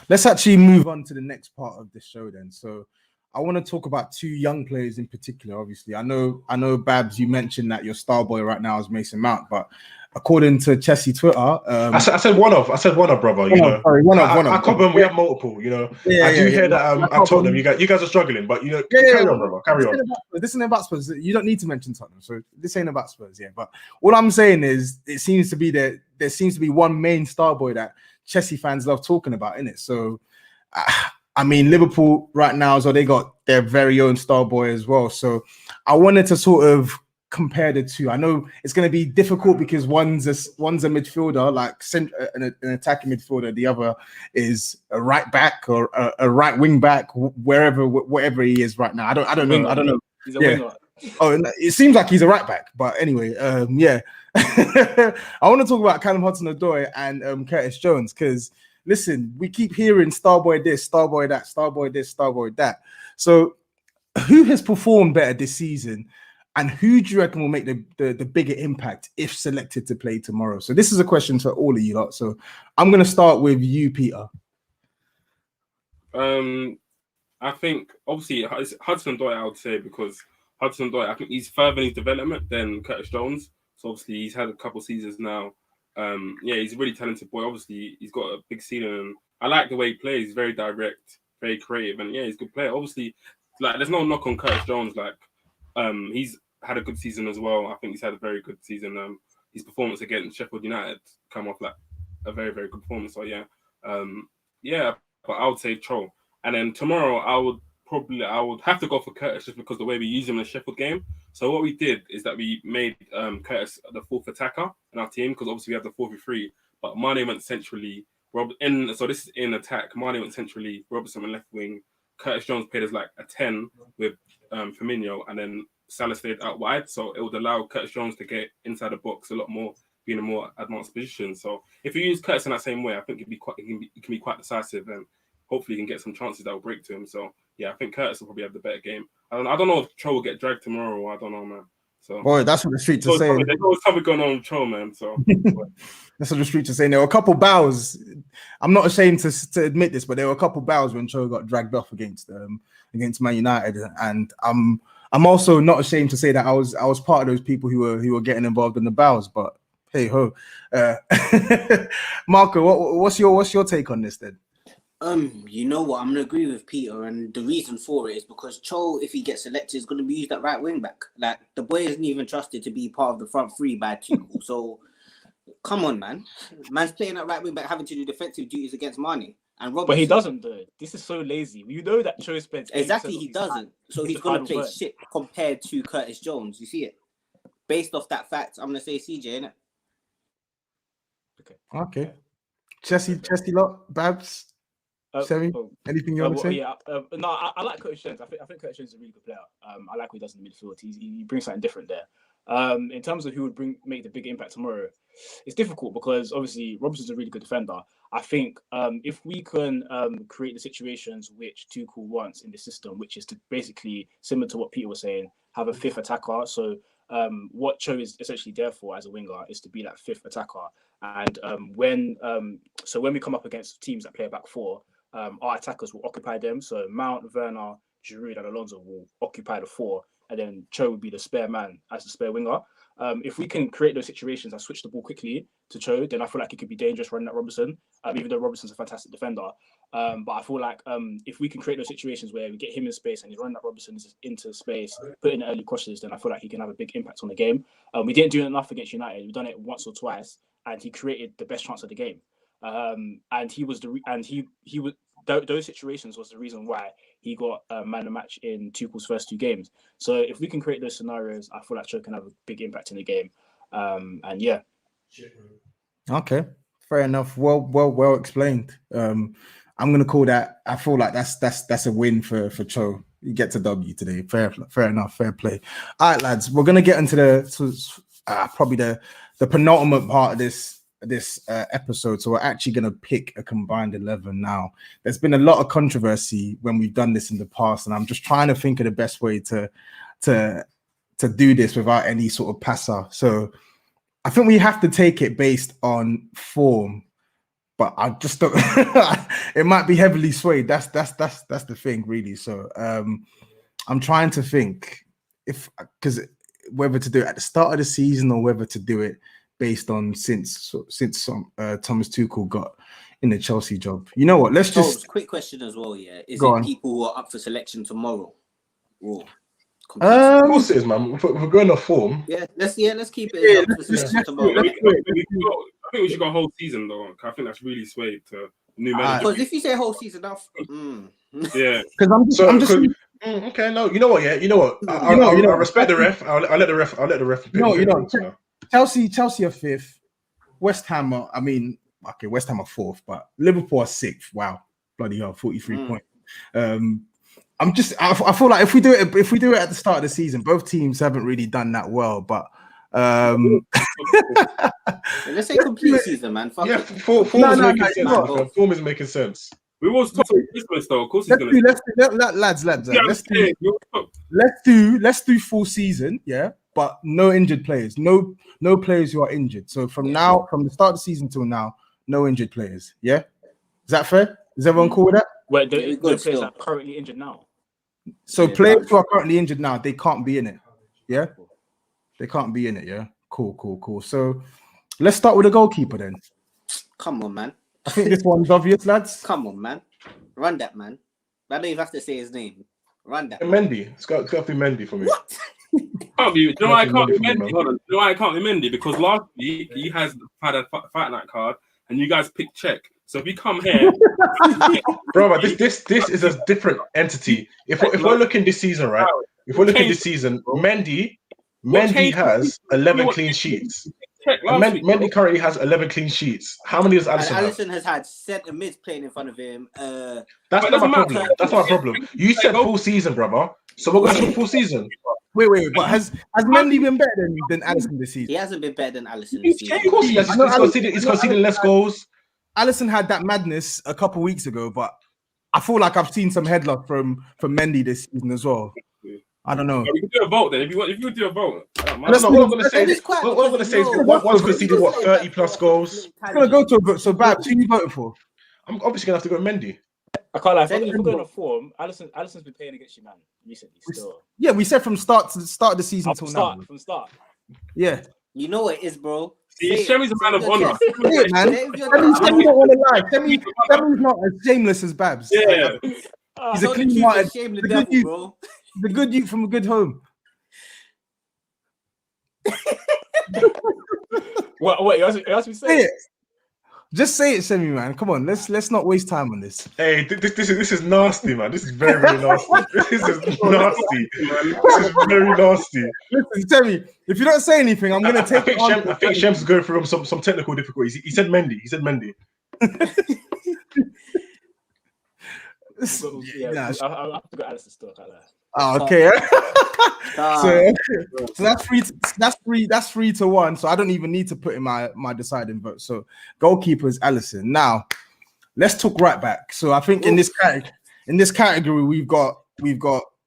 Let's actually move on to the next part of this show then. So I want to talk about two young players in particular. Obviously, I know, Babs, you mentioned that your star boy right now is Mason Mount, but according to Chessy Twitter, I said one of, brother. One of. Cobham, we have multiple. You know, I do hear that at Tottenham, you guys are struggling, but you know, carry on, brother. Carry on. This isn't about Spurs. You don't need to mention Tottenham, so this ain't about Spurs, yeah. But all I'm saying is, it seems to be that there seems to be one main star boy that Chelsea fans love talking about, innit? So, I mean, Liverpool right now, so they got their very own star boy as well. So, I wanted to sort of compare the two. I know it's going to be difficult because one's a midfielder, like an attacking midfielder. The other is a right back or a right wing back, wherever he is right now. I don't know. He's a winger. Oh, it seems like he's a right back, but anyway, yeah. I want to talk about Callum Hudson-Odoi and Curtis Jones because listen, we keep hearing Starboy this, Starboy that, Starboy this, Starboy that. So, who has performed better this season? And who do you reckon will make the bigger impact if selected to play tomorrow? So this is a question to all of you lot. So I'm going to start with you, Peter. I think, obviously, Hudson-Odoi, I would say, because Hudson-Odoi, I think he's further in his development than Curtis Jones. So obviously, he's had a couple of seasons now. Yeah, he's a really talented boy. Obviously, he's got a big ceiling. I like the way he plays. He's very direct, very creative. And yeah, he's a good player. Obviously, like, there's no knock on Curtis Jones. Like, he's had a good season as well. I think he's had a very good season. His performance against Sheffield United come off like a very, very good performance. So yeah, yeah. But I would say Troll. And then tomorrow, I would have to go for Curtis just because the way we use him in the Sheffield game. So what we did is that we made Curtis the fourth attacker in our team because obviously we have the 4-3. But Mane went centrally. So this is in attack. Mane went centrally. Robertson went left wing. Curtis Jones played as like a 10 with Firmino, and then Salah stayed out wide, so it would allow Curtis Jones to get inside the box a lot more, be in a more advanced position. So if you use Curtis in that same way, I think he can be quite decisive, and hopefully he can get some chances that will break to him. So yeah, I think Curtis will probably have the better game. I don't know if Cho will get dragged tomorrow. I don't know, man. So boy, that's what the streets are saying. There's always something going on with Cho, man. So that's what the streets are saying. There were a couple bows. I'm not ashamed to admit this, but there were a couple bows when Cho got dragged off against Man United, and I'm also not ashamed to say that I was part of those people who were getting involved in the bows. But hey ho, Marco, what's your take on this then? You know what? I'm gonna agree with Peter, and the reason for it is because Cho, if he gets selected, is gonna be used at right wing back. Like, the boy isn't even trusted to be part of the front three by Tuchel. So come on, man. Man's playing at right wing back, having to do defensive duties against Mane and Robertson. But he doesn't do it. This is so lazy. You know that Cho spends exactly. He doesn't. So he's gonna play shit compared to Curtis Jones. You see it. Based off that fact, I'm gonna say CJ, innit? Okay. Chessy lot, Babs. Anything you want to say? Yeah, no, I like Curtis Jones. I think Curtis Jones is a really good player. I like what he does in the midfield. He brings something different there. In terms of who would make the big impact tomorrow, it's difficult because obviously Robertson's a really good defender. I think if we can create the situations which Tuchel wants in the system, which is to basically, similar to what Peter was saying, have a fifth attacker. So what Cho is essentially there for as a winger is to be that fifth attacker. And when we come up against teams that play a back four, our attackers will occupy them. So Mount, Werner, Giroud and Alonso will occupy the four, and then Cho would be the spare man as the spare winger. If we can create those situations and switch the ball quickly to Cho, then I feel like it could be dangerous running at Robertson, even though Robertson's a fantastic defender. But I feel like if we can create those situations where we get him in space and he's running at Robertson into space, put in early crosses, then I feel like he can have a big impact on the game. We didn't do enough against United. We've done it once or twice, and he created the best chance of the game. And he was those situations was the reason why he got man of the match in Tuchel's first 2 games. So if we can create those scenarios, I feel like Cho can have a big impact in the game. And yeah. Okay, fair enough. Well explained. I'm gonna call that. I feel like that's a win for Cho. You get to W today. Fair enough. Fair play. All right, lads. We're gonna get into probably the penultimate part of this episode. So we're actually going to pick a combined 11 now. There's been a lot of controversy when we've done this in the past, and I'm just trying to think of the best way to do this without any sort of passer. So I think we have to take it based on form, but I just don't it might be heavily swayed. That's the thing, really. So I'm trying to think because whether to do it at the start of the season or whether to do it based on since Thomas Tuchel got in the Chelsea job. You know what? Let's just quick question as well. Yeah, is Go it on. people who are up for selection tomorrow? Of course it is, man. If we're going off form, let's keep it up for selection tomorrow. I think we should go whole season though. I think that's really swayed to new manager. Because if you say whole season, yeah. Because I'm just okay. No, you know what? Yeah, you know what? I respect the ref. I'll let the ref. No, Chelsea are 5th. West Ham are, West Ham are 4th, but Liverpool are 6th. Wow, bloody hell, 43 points. I feel like if we do it at the start of the season, both teams haven't really done that well. But let's say complete season, man. Fuck it. Form is making sense. We was talking Christmas though. Of course, lads. Let's do full season, yeah. But no injured players, no players who are injured. So from the start of the season till now, no injured players. Yeah, is that fair? Is everyone cool with that? Well, the players are currently injured now. So players who are currently injured now, they can't be in it. Yeah, they can't be in it. Yeah, cool. So let's start with the goalkeeper then. Come on, man. I think this one's obvious, lads. Come on, man. Run that, man. I don't even have to say his name. Run that. Mendy. It's got to be Mendy for me. What? Can't be. You know why I can't be Mendy? Hold on. You know why I can't be Mendy? Because last week he has had a fight night card, and you guys picked Czech. So if you come here, bro, this is a different entity. If we're looking this season, right? If we're looking this season, Mendy has 11 clean sheets. Mendy currently has 11 clean sheets. How many does Alisson have? Alisson has had centre mids playing in front of him. That's not my problem. That's my problem. You said full season, brother. So we're going to full season. Wait. But has Mendy been better than Alisson this season? He hasn't been better than Alisson this season. Of course he has. He's conceded less goals. Alisson had that madness a couple weeks ago, but I feel like I've seen some headluck from Mendy this season as well. I don't know. We can do a vote then. If you would do a vote, what I'm going to say is, one's conceded 30 plus goals. I'm going to go to a vote. So, Babs, who are you voting for? I'm obviously going to have to go with Mendy. I can't lie. If we're going to form, Alisson's been playing against you, man, recently. Still. Yeah, we said from start of the season till now. From start. Yeah. You know what it is, bro. Shemi's a man of honor. Man. Shemi don't want to lie. Shemi's not as shameless as Babs. Yeah. He's a clean-hearted, the good youth from a good home. What? You asked me to say it. Just say it, Shemi, man. Come on, let's not waste time on this. Hey, this is nasty, man. This is very, very nasty. This is nasty. This is very nasty. Listen, Shemi, if you don't say anything, I'm gonna take. I think Shem's going through some technical difficulties. He said Mendy. I have to go Alisson still. Oh, okay. So that's 3-1. So I don't even need to put in my deciding vote. So goalkeeper is Alisson. Now let's talk right back. So I think in this category we've got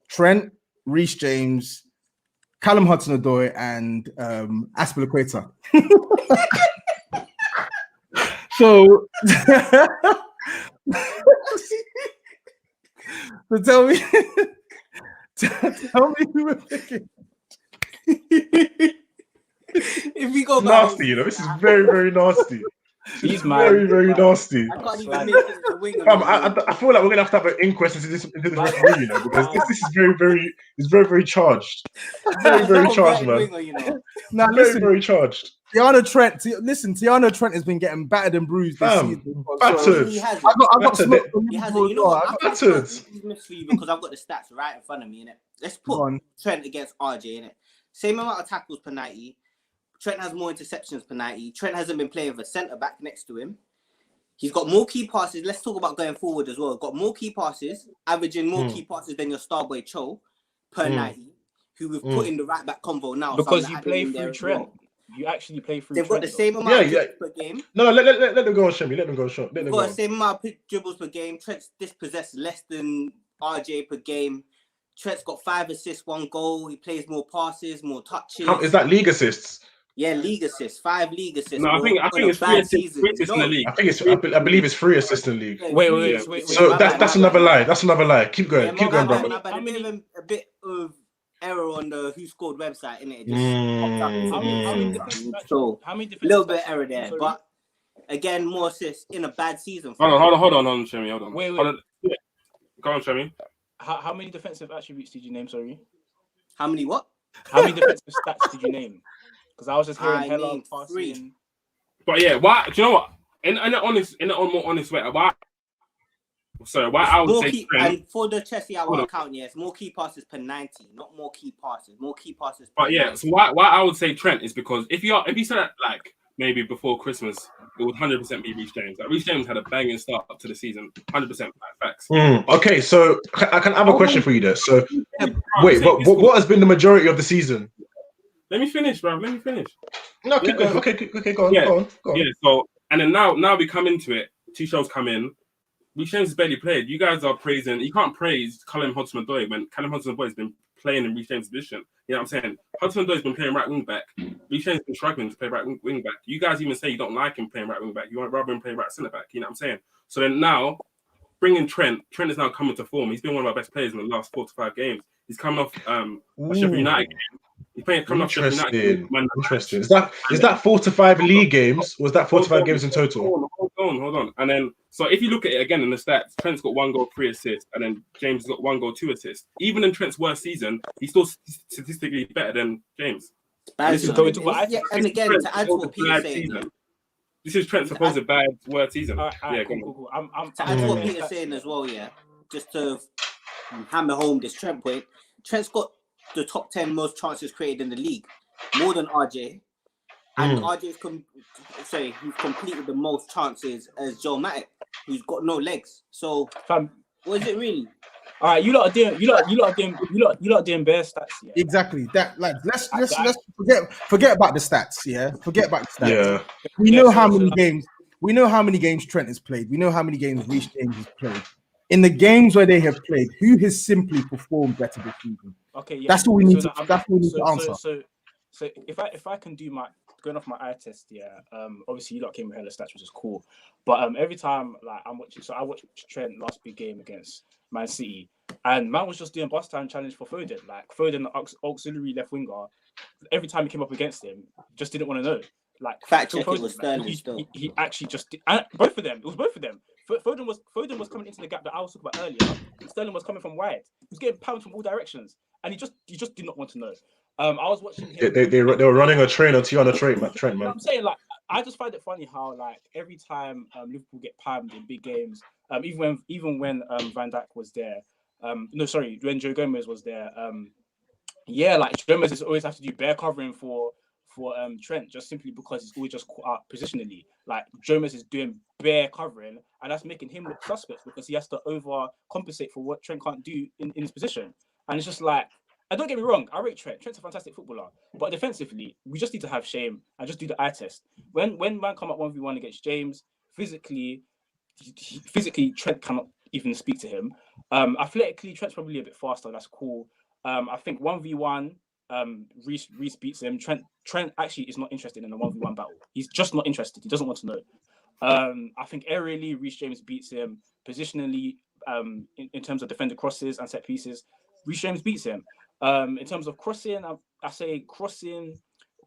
Trent, Reece James, Callum Hudson-Odoi, and Aspilicueta. So so tell me who we're picking. If we go nasty, you know, this is very, very nasty. He's very, very nasty. I can't even make it a wing. I feel like we're gonna have to have an inquest into this referee, you know, because this is very, very charged. Very, very charged, man. Now listen, very charged. Tiana Trent has been getting battered and bruised this season. Battered. He has. He has. You know what? Battered. Because I've got the stats right in front of me, innit? Let's put Trent against RJ, innit? Same amount of tackles per 90. Trent has more interceptions per 90. Trent hasn't been playing with a centre back next to him. He's got more key passes. Let's talk about going forward as well. Got more key passes, averaging more key passes than your Starboy Cho per 90, who we've put in the right back convo now. Because you play through Trent. Well. You actually play through They've Trent. got the same amount of dribbles per game. No, let them go on, Shemi. Let them go on. They've got the same amount of dribbles per game. Trent's dispossessed less than RJ per game. Trent's got 5 assists, 1 goal. He plays more passes, more touches. Is that league assists? Yeah, league assists, 5 league assists. No, I think it's 3 assists in the league. I believe it's 3 assists in the league. Wait. So that's another lie. That's another lie. Keep going, brother. A bit of error on the Who Scored website, innit? How many a little bit error there, but again, more assists in a bad season. Hold on, Shemi. Hold on. Wait. Go on, Shemi. How many defensive attributes did you name? Sorry. How many what? How many defensive stats did you name? Because I was just hearing hella passing. But yeah, why? Do you know what? In a more honest way, why I would say and for the Chessy Hour account, yes, more key passes per 90, not more key passes. More key passes. But yeah, 90. So why I would say Trent is because if you said that like maybe before Christmas, it would 100% be Reece James. Like, Reece James had a banging start up to the season, 100% facts. Okay, so I can have a question for you there. So wait, what has been the majority of the season? Let me finish, bro. Let me finish. No, keep going. Okay, go on. Yeah, so and then now we come into it. 2 shows come in. Reece James has barely played. You guys are praising. You can't praise Callum Hudson-Odoi when Callum Hudson-Odoi has been playing in Reece James' position. You know what I'm saying? Hudson-Odoi has been playing right wing back. Reece James has been struggling to play right wing back. You guys even say you don't like him playing right wing back. You want rather him play right centre back. You know what I'm saying? So then now, bringing Trent is now coming to form. He's been one of our best players in the last 4 to 5 games. He's coming off a Sheffield United game. He's coming off Sheffield United. Interesting. Is that 4 to 5 league games? Was that 4 to 5 games in total? Hold on. And then, so if you look at it again in the stats, Trent's got 1 goal, 3 assists, and then James has got 1 goal, 2 assists. Even in Trent's worst season, he's still statistically better than James. And again, to add to what Peter's saying, this is Trent's supposed bad worst season. Cool. To add to what Peter's saying as well, yeah, just to hammer home this Trent point, Trent's got the top 10 most chances created in the league, more than RJ. And RJ's he's completed the most chances as Joe Matic, who's got no legs. So, what is it really? All right, you lot are doing bare stats. Yeah. Exactly. That like let's forget about the stats. Yeah, forget about the stats. Yeah. We know how many games. We know how many games Trent has played. We know how many games Reece James has played. In the games where they have played, who has simply performed better this season? Okay, yeah. That's what we need to. That's what we need to answer. So if I can do my going off my eye test, yeah. Obviously you lot came with hella stats, which is cool. But every time like I'm watching, so I watched Trent last big game against Man City, and man was just doing bust time challenge for Foden. Like Foden, auxiliary left winger. Every time he came up against him, just didn't want to know. Like fact check, it was Sterling. He actually just did, and both of them. It was both of them. Foden was coming into the gap that I was talking about earlier. Sterling was coming from wide. He was getting pounded from all directions, and he just did not want to know. I was watching him. They were running a train on Tiana Trent, man. I'm saying, like, I just find it funny how, like, every time Liverpool get palmed in big games, even when Van Dijk was there, when Joe Gomez was there, like Gomez is always have to do bare covering for Trent, just simply because he's always just caught out positionally. Like Gomez is doing bare covering, and that's making him look suspect because he has to overcompensate for what Trent can't do in his position. And it's just like, and don't get me wrong, I rate Trent. Trent's a fantastic footballer, but defensively, we just need to have shame and just do the eye test. When man come up 1v1 against James, physically, Trent cannot even speak to him. Athletically, Trent's probably a bit faster. That's cool. I think 1v1, Reece beats him. Trent actually is not interested in a 1v1 battle. He's just not interested. He doesn't want to know. I think aerially, Reece James beats him. Positionally, in terms of defender crosses and set pieces, Reece James beats him. In terms of crossing, I say crossing,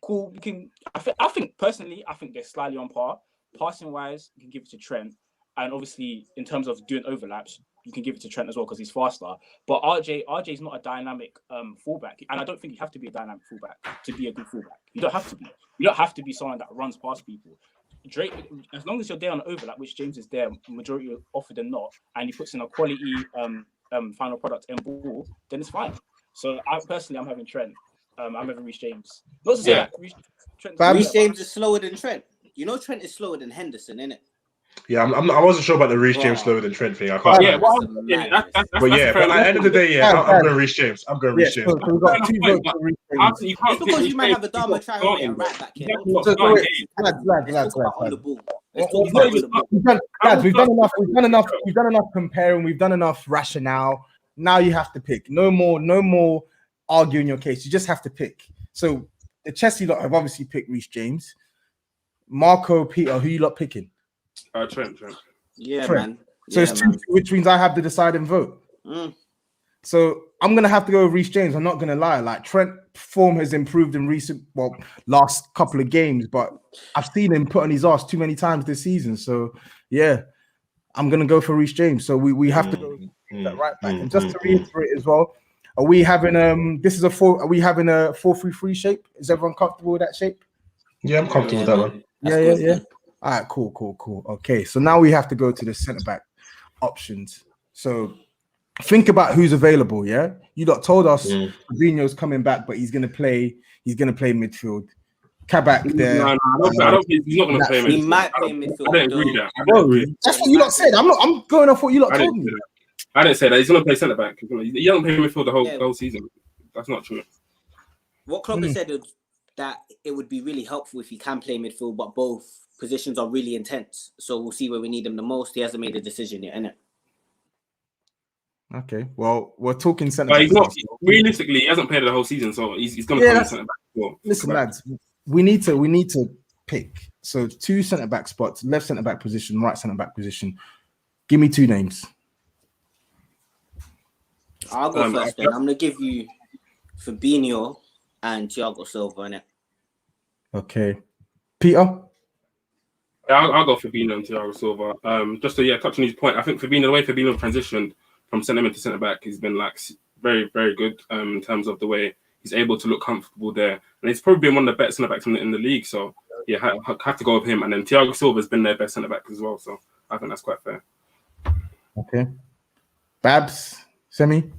cool. You can. I think personally, I think they're slightly on par. Passing wise, you can give it to Trent, and obviously in terms of doing overlaps, you can give it to Trent as well because he's faster. But RJ is not a dynamic fullback, and I don't think you have to be a dynamic fullback to be a good fullback. You don't have to be. You don't have to be someone that runs past people. Drake, as long as you're there on overlap, which James is there majority often than not, and he puts in a quality final product and ball, then it's fine. So I'm having Trent. I'm having Reece James. Not to say that Reece James is slower than Trent. You know Trent is slower than Henderson, innit? Yeah, I wasn't sure about the Reece James slower than Trent thing. I can't. Yeah, but at the end of the day, I'm going Reece James. I'm going Reece James. So we've got 2 votes for Reece James. It's because you might have a Dharma Traore and right back here. Lads, we've done enough comparing. We've done enough rationale. Now you have to pick. No more arguing your case. You just have to pick. So the Chessy lot have obviously picked Reece James. Marco, Peter, who you lot picking? Trent. Yeah, Trent. man. So it's 2, which means I have the deciding vote. So I'm gonna have to go with Reece James. I'm not gonna lie. Like Trent form has improved in last couple of games, but I've seen him put on his ass too many times this season. So yeah, I'm gonna go for Reece James. So we have to go that right back. And just to reiterate as well, are we having Are we having a 4-3-3 shape? Is everyone comfortable with that shape? Yeah, I'm comfortable with that one. Yeah. All right, cool. Okay, so now we have to go to the centre back options. So think about who's available. Yeah, you lot told us Fabinho's coming back, but he's gonna play midfield. Kabak there. No, I don't think he's not gonna play midfield. He might play midfield. I don't agree with that. That's what you lot said. I'm going off what you lot told me. I didn't say that. He's gonna play centre back. He doesn't play midfield the whole season. That's not true. What Klopp has said is that it would be really helpful if he can play midfield, but both positions are really intense. So we'll see where we need him the most. He hasn't made a decision yet, innit? Okay, well, we're talking centre back. Realistically, he hasn't played the whole season, so he's going to come in centre back. Well, listen, lads, we need to pick. So 2 centre back spots, left centre back position, right centre back position. Give me 2 names. I'll go first then. I'm going to give you Fabinho and Thiago Silva, innit? Okay. Peter? Yeah, I'll go Fabinho and Thiago Silva. Just to touch on his point, I think the way Fabinho transitioned from centre mid to centre back has been like very, very good in terms of the way he's able to look comfortable there, and he's probably been one of the best centre backs in the league. So yeah, I have to go with him. And then Thiago Silva has been their best centre back as well. So I think that's quite fair. Okay, Babs, Semi.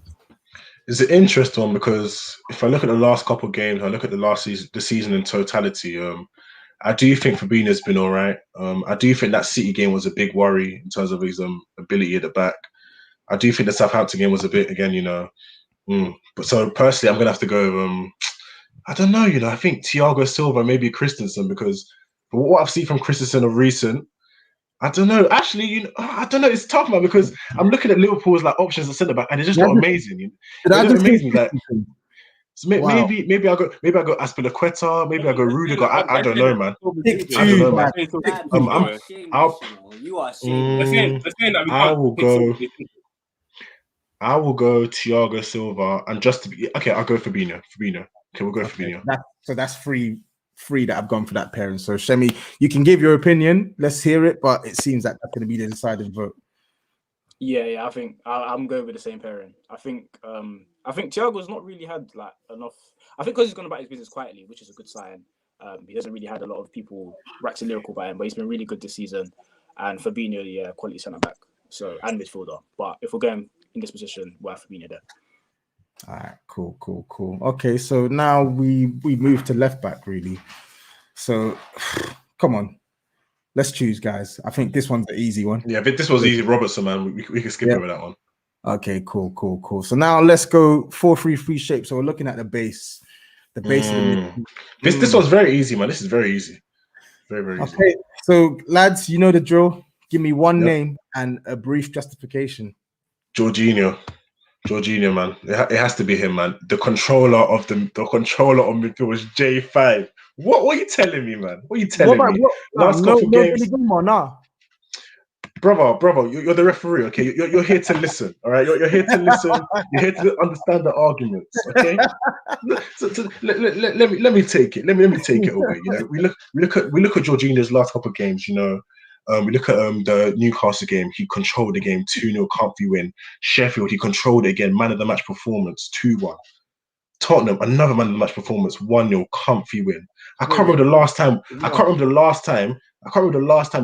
It's an interesting one because if I look at the last couple of games, I look at the season in totality. I do think Fabinho's been all right. I do think that City game was a big worry in terms of his ability at the back. I do think the Southampton game was a bit, again, But so personally, I'm going to have to go, I don't know, I think Thiago Silva, maybe Christensen, because what I've seen from Christensen of recent, I don't know. Actually, I don't know. It's tough, man, because I'm looking at Liverpool's options at centre back, and it's just not amazing. They're just amazing. So maybe I go Aspilicueta, maybe I go Rudiger. I don't know, man. I don't know, man. You are ashamed. I will go Thiago Silva, and just to be okay, I'll go Fabinho. Okay, we'll go Fabinho. So that's three that I've gone for that pairing. So Shemi, you can give your opinion. Let's hear it, but it seems like that's going to be the deciding vote. Yeah. I think I'm going with the same pairing. I think Thiago's not really had enough. I think because he's gone about his business quietly, which is a good sign. He hasn't really had a lot of people waxing lyrical by him, but he's been really good this season. And Fabinho, quality centre back, and midfielder. But if we're going in this position, we'll have Fabinho there. All right, cool. Okay, so now we move to left back, really. So, come on, let's choose, guys. I think this one's the easy one. Yeah, but this was easy, Robertson, man. We can skip over that one. Okay, cool. So now let's go 4-3-3 shape. So we're looking at the base. The base of the This was very easy, man. This is very easy. Very easy. Okay, so lads, you know the drill. Give me one name and a brief justification. Jorginho, man. It has to be him, man. The controller of midfield was J5. What are you telling me, man? What are you telling me? Last couple games. Brother, you're the referee, okay? You're here to listen, all right? You're here to listen. You're here to understand the arguments, okay? So let me take it. Let me take it away. You know, we look at Jorginho's last couple of games. You know, we look at the Newcastle game. He controlled the game 2-0, comfy win. Sheffield, he controlled it again. Man of the match performance 2-1. Tottenham, another man of the match performance 1-0, comfy win. I can't remember the last time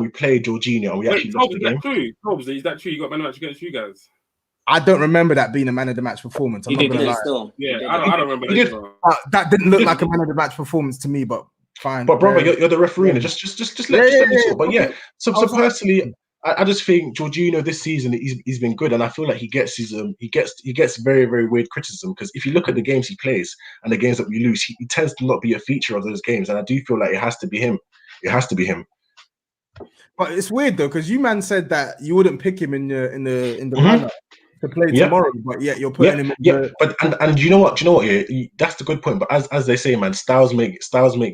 we played Jorginho and we actually lost the game. Is that true? You got man of the match against you guys? I don't remember that being a man of the match performance. I'm not gonna lie. Still. Yeah, I don't remember that. That didn't look like a man of the match performance to me, but fine. But brother, you're the referee. Just let me talk. But yeah, so personally, I just think Jorginho this season he's been good, and I feel like he gets very, very weird criticism, because if you look at the games he plays and the games that we lose, he tends to not be a feature of those games, and I do feel like it has to be him. It has to be him. But it's weird though, because you man said that you wouldn't pick him in the lineup to play tomorrow, but yet you're putting him in But you know what? Yeah, that's the good point. But as they say, man, styles make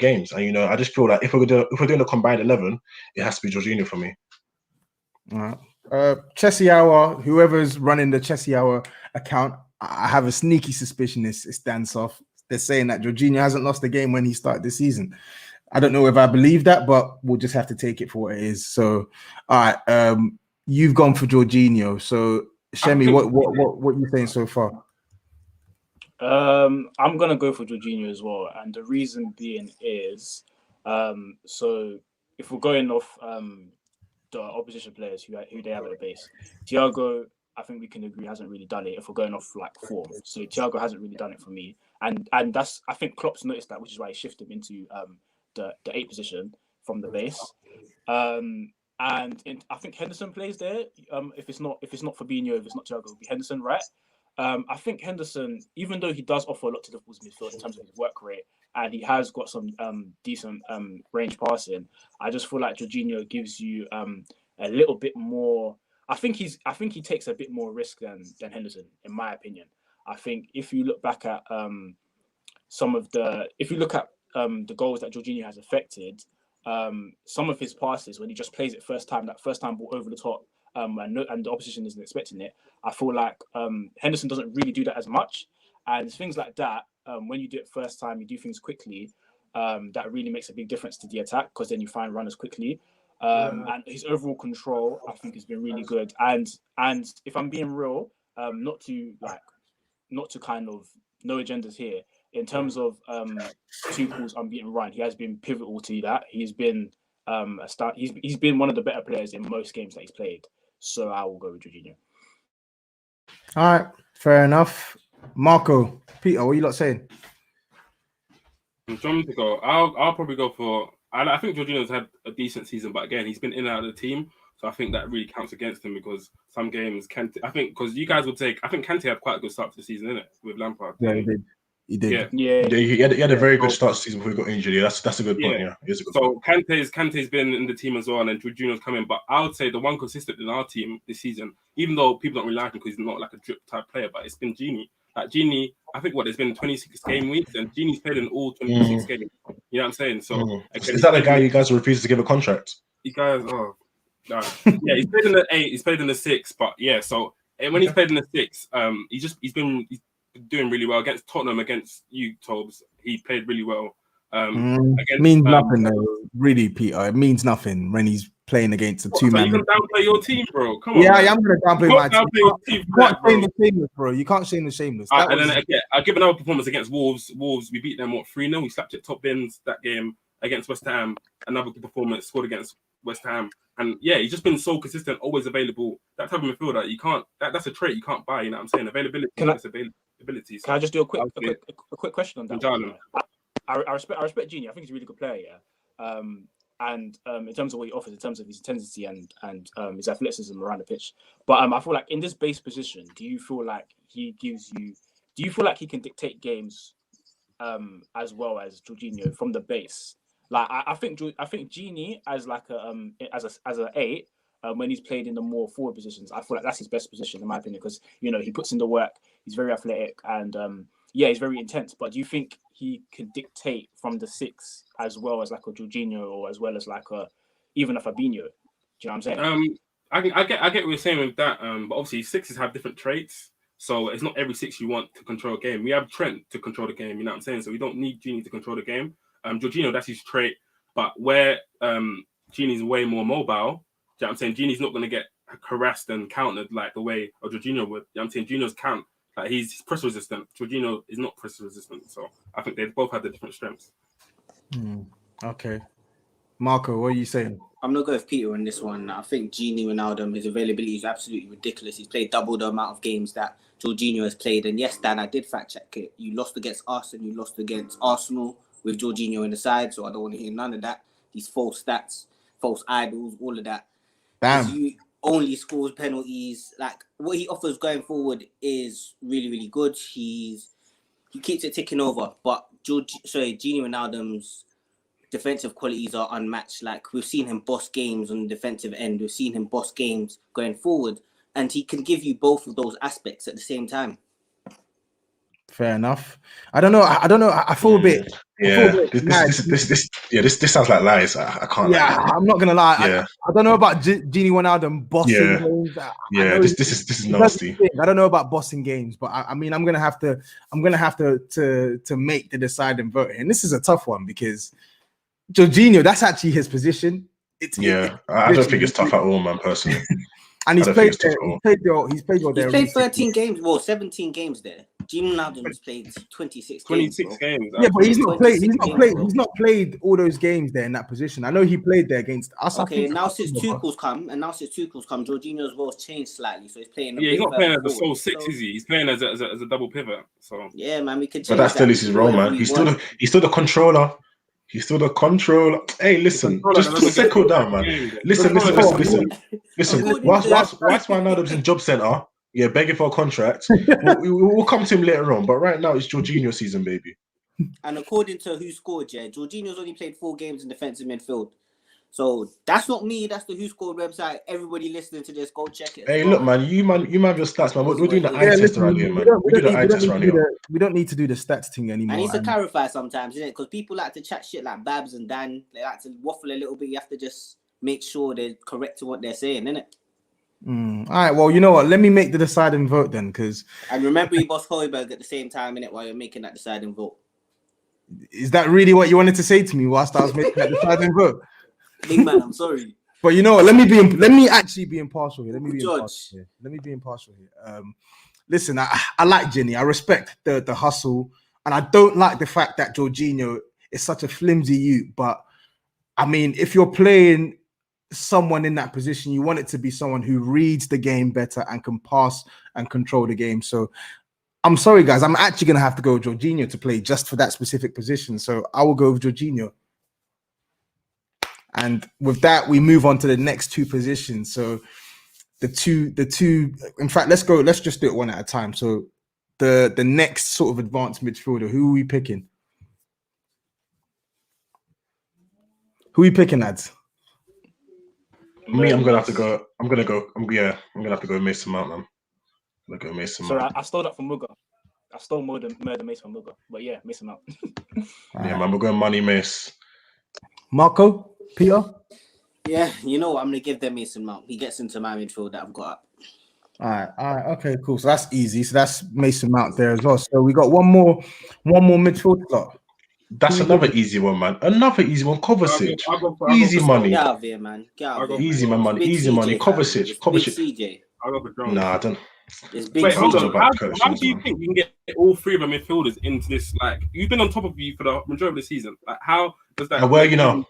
games, and you know, I just feel like if we're doing a combined 11, it has to be Jorginho for me. All right. Chessy Hour, whoever's running the Chessy Hour account, I have a sneaky suspicion it's dance off. They're saying that Jorginho hasn't lost a game when he started this season. I don't know if I believe that, but we'll just have to take it for what it is. So, all right, you've gone for Jorginho. So, Shemi, what you saying so far? I'm gonna go for Jorginho as well, and the reason being is, so if we're going off the opposition players who they have at the base, Thiago, I think we can agree, hasn't really done it. If we're going off like form, so Thiago hasn't really done it for me, and that's, I think Klopp's noticed that, which is why he shifted him into the 8 position from the base. I think Henderson plays there. If it's not Fabinho, if it's not Thiago, it'll be Henderson, right? I think Henderson, even though he does offer a lot to Liverpool's midfield in terms of his work rate, and he has got some decent range passing, I just feel like Jorginho gives you a little bit more. I think he takes a bit more risk than Henderson, in my opinion. I think if you look back at the goals that Jorginho has affected, some of his passes, when he just plays it first time ball over the top, and the opposition isn't expecting it, I feel like Henderson doesn't really do that as much. And things like that, when you do it first time, you do things quickly, that really makes a big difference to the attack, because then you find runners quickly. And his overall control, I think, has been really good. And if I'm being real, not to kind of, no agendas here, in terms of Tuchel's unbeaten run, he has been pivotal to that. He's been he's been one of the better players in most games that he's played. So I will go with Jorginho. All right, fair enough. Marco, Peter, what are you lot saying? I'm trying to go. I'll probably go for. I think Jorginho's had a decent season, but again, he's been in and out of the team, so I think that really counts against him, because some games Kante. I think because you guys would take. I think Kante had quite a good start to the season, innit, with Lampard. Yeah, he did. He did. Yeah. He had a very good start to the season before he got injured. Yeah, that's a good point. Yeah, it's a good point. Kante's been in the team as well, and then Jorginho's coming. But I would say the one consistent in our team this season, even though people don't really like him because he's not like a drip type player, but it's been Gini. Like Gini, I think there's been 26 game weeks, and Gini's played in all 26 games. You know what I'm saying? So is that the guy you guys refused to give a contract? You guys, yeah, he's played in the 8, he's played in the 6, but yeah. So when he's played in the 6, he's been doing really well against Tottenham, against you, Tobes. He played really well. Means nothing though, really, Peter. It means nothing when he's playing against a 2-man. You can downplay your team, bro. Come on. Yeah, I am going to downplay my team. You can't shame the shameless, bro. You can't shame the shameless. And then again, I'll give another performance against Wolves. We beat them 3-0. We slapped it top bins that game against West Ham. Another good performance, scored against West Ham. And yeah, he's just been so consistent, always available. That type of midfielder, you can't. That's a trait you can't buy. You know what I'm saying? Availability. Can I just do a quick question on that? I respect Gini. I think he's a really good player. Yeah. and in terms of what he offers, in terms of his intensity and his athleticism around the pitch. But I feel like in this base position, do you feel like he can dictate games as well as Jorginho from the base? Like I think Gini as like as an 8. When he's played in the more forward positions, I feel like that's his best position in my opinion, because he puts in the work, he's very athletic, and he's very intense. But do you think he can dictate from the 6 as well as like a Jorginho, or as well as like even a Fabinho? Do you know what I'm saying? I get what you're saying with that. But obviously 6s have different traits, so it's not every 6 you want to control a game. We have Trent to control the game, you know what I'm saying? So we don't need Gini to control the game. Jorginho, that's his trait, but where Gini's way more mobile. You know what I'm saying? Gini's not going to get harassed and countered like the way Jorginho would. You know what I'm saying? Gino's he's press resistant. Jorginho is not press resistant. So I think they both have the different strengths. Okay. Marco, what are you saying? I'm not going with Peter on this one. I think Gini Wijnaldum, his availability is absolutely ridiculous. He's played double the amount of games that Jorginho has played. And yes, Dan, I did fact check it. You lost against us and you lost against Arsenal with Jorginho in the side. So I don't want to hear none of that. These false stats, false idols, all of that. Damn. He only scores penalties. Like what he offers going forward is really, really good. He keeps it ticking over. But Gini Wijnaldum's defensive qualities are unmatched. Like we've seen him boss games on the defensive end. We've seen him boss games going forward, and he can give you both of those aspects at the same time. Fair enough. I don't know. I feel a bit. This sounds like lies. I can't. Yeah, I'm not gonna lie. Yeah. I don't know about Gini Wijnaldum bossing games. This is nasty. I don't know about bossing games, but I mean, I'm gonna have to make the deciding vote, and this is a tough one because Jorginho, that's actually his position. I don't think it's tough at all, man. Personally. And he's played 13 games. Well, 17 games there. Gini Wijnaldum's played 26 games. Yeah, but he's not played all those games there in that position. I know he played there against us. Okay, now since Tuchel's come, Jorginho's role's changed slightly, so he's playing. He's not playing as a sole 6, is he? He's playing as a double pivot. So yeah, man, we could. But that still is his role, man. He's still the controller. He's still the controller. Hey, listen, just settle down, man. Listen. Whilst Wijnaldum's in job centre, begging for a contract, we'll come to him later on. But right now, it's Jorginho season, baby. And according to Who Scored, Jorginho's only played 4 games in defensive midfield. So that's not me. That's the Who Scored website. Everybody listening to this, go check it. Hey, look, man, you have your stats, man. We're doing the eye test around here, man. We do the eye test around here. We don't need to do the stats thing anymore. I need to clarify sometimes, isn't it? Because people like to chat shit like Babs and Dan. They like to waffle a little bit. You have to just make sure they're correct to what they're saying, innit? All right. Well, you know what? Let me make the deciding vote then, because. And remember, you boss Højbjerg at the same time, innit? While you're making that deciding vote. Is that really what you wanted to say to me whilst I was making that deciding vote? Big man, I'm sorry. But you know what? Let me actually be impartial here. Let me be impartial here. Listen, I like Gini. I respect the hustle, and I don't like the fact that Jorginho is such a flimsy youth. But I mean, if you're playing someone in that position, you want it to be someone who reads the game better and can pass and control the game. So I'm sorry, guys. I'm actually going to have to go with Jorginho to play just for that specific position. So I will go with Jorginho. And with that, we move on to the next 2 positions. So the two, in fact, let's just do it one at a time. So the next sort of advanced midfielder, who are we picking? Who are we picking, lads? Me, I'm gonna have to go Mason Mount, man. I'm gonna go Mason Mount. Sorry, I stole that from Mugga. I stole Murder Mace from Mugga. But yeah, Mason Mount. Yeah, man, we're going Money Mace. Marco? Peter? Yeah, you know what? I'm going to give them Mason Mount. He gets into my midfield that I've got up. All right. Okay, cool. So that's easy. So that's Mason Mount there as well. So we got one more midfield slot. That's another easy one, man. Another easy one. Kovacic. Easy money. Get out of here, man. Get out of here. Easy, man, money. Easy money. Kovacic. CJ. Nah, I don't. Wait, hold on. How do you think you can get all 3 of the midfielders into this? Like, you've been on top of you for the majority of the season. Like, how does that? Where you know?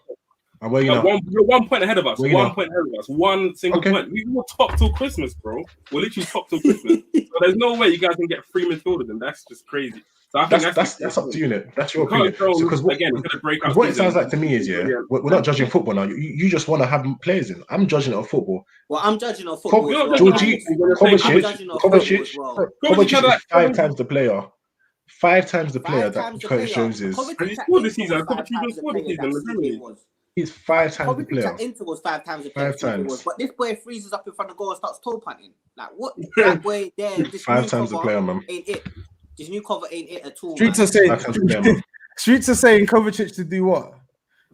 And where you know? You're 1 point ahead of us. Where 1 point ahead of us. One single point. We were top till Christmas, bro. We're literally top till Christmas. So there's no way you guys can get 3 midfielders, and that's just crazy. So I think that's up to you, Nick. That's your opinion. Because what it sounds like to me is, we're not judging football now. You just want to have players in. I'm judging it on football. Well, I'm judging on football. Kovacic is 5 times the player. 5 times the player that Curtis Jones is. He scored this season. Kovacic scored this season. He's 5 times the player. Inter was 5 times the player. 5 times. But this boy freezes up in front of goal and starts toe punting. Like what? That boy there. This 5 times the player, man. Ain't it? This new cover ain't it at all. Streets are saying Kovacic to do what?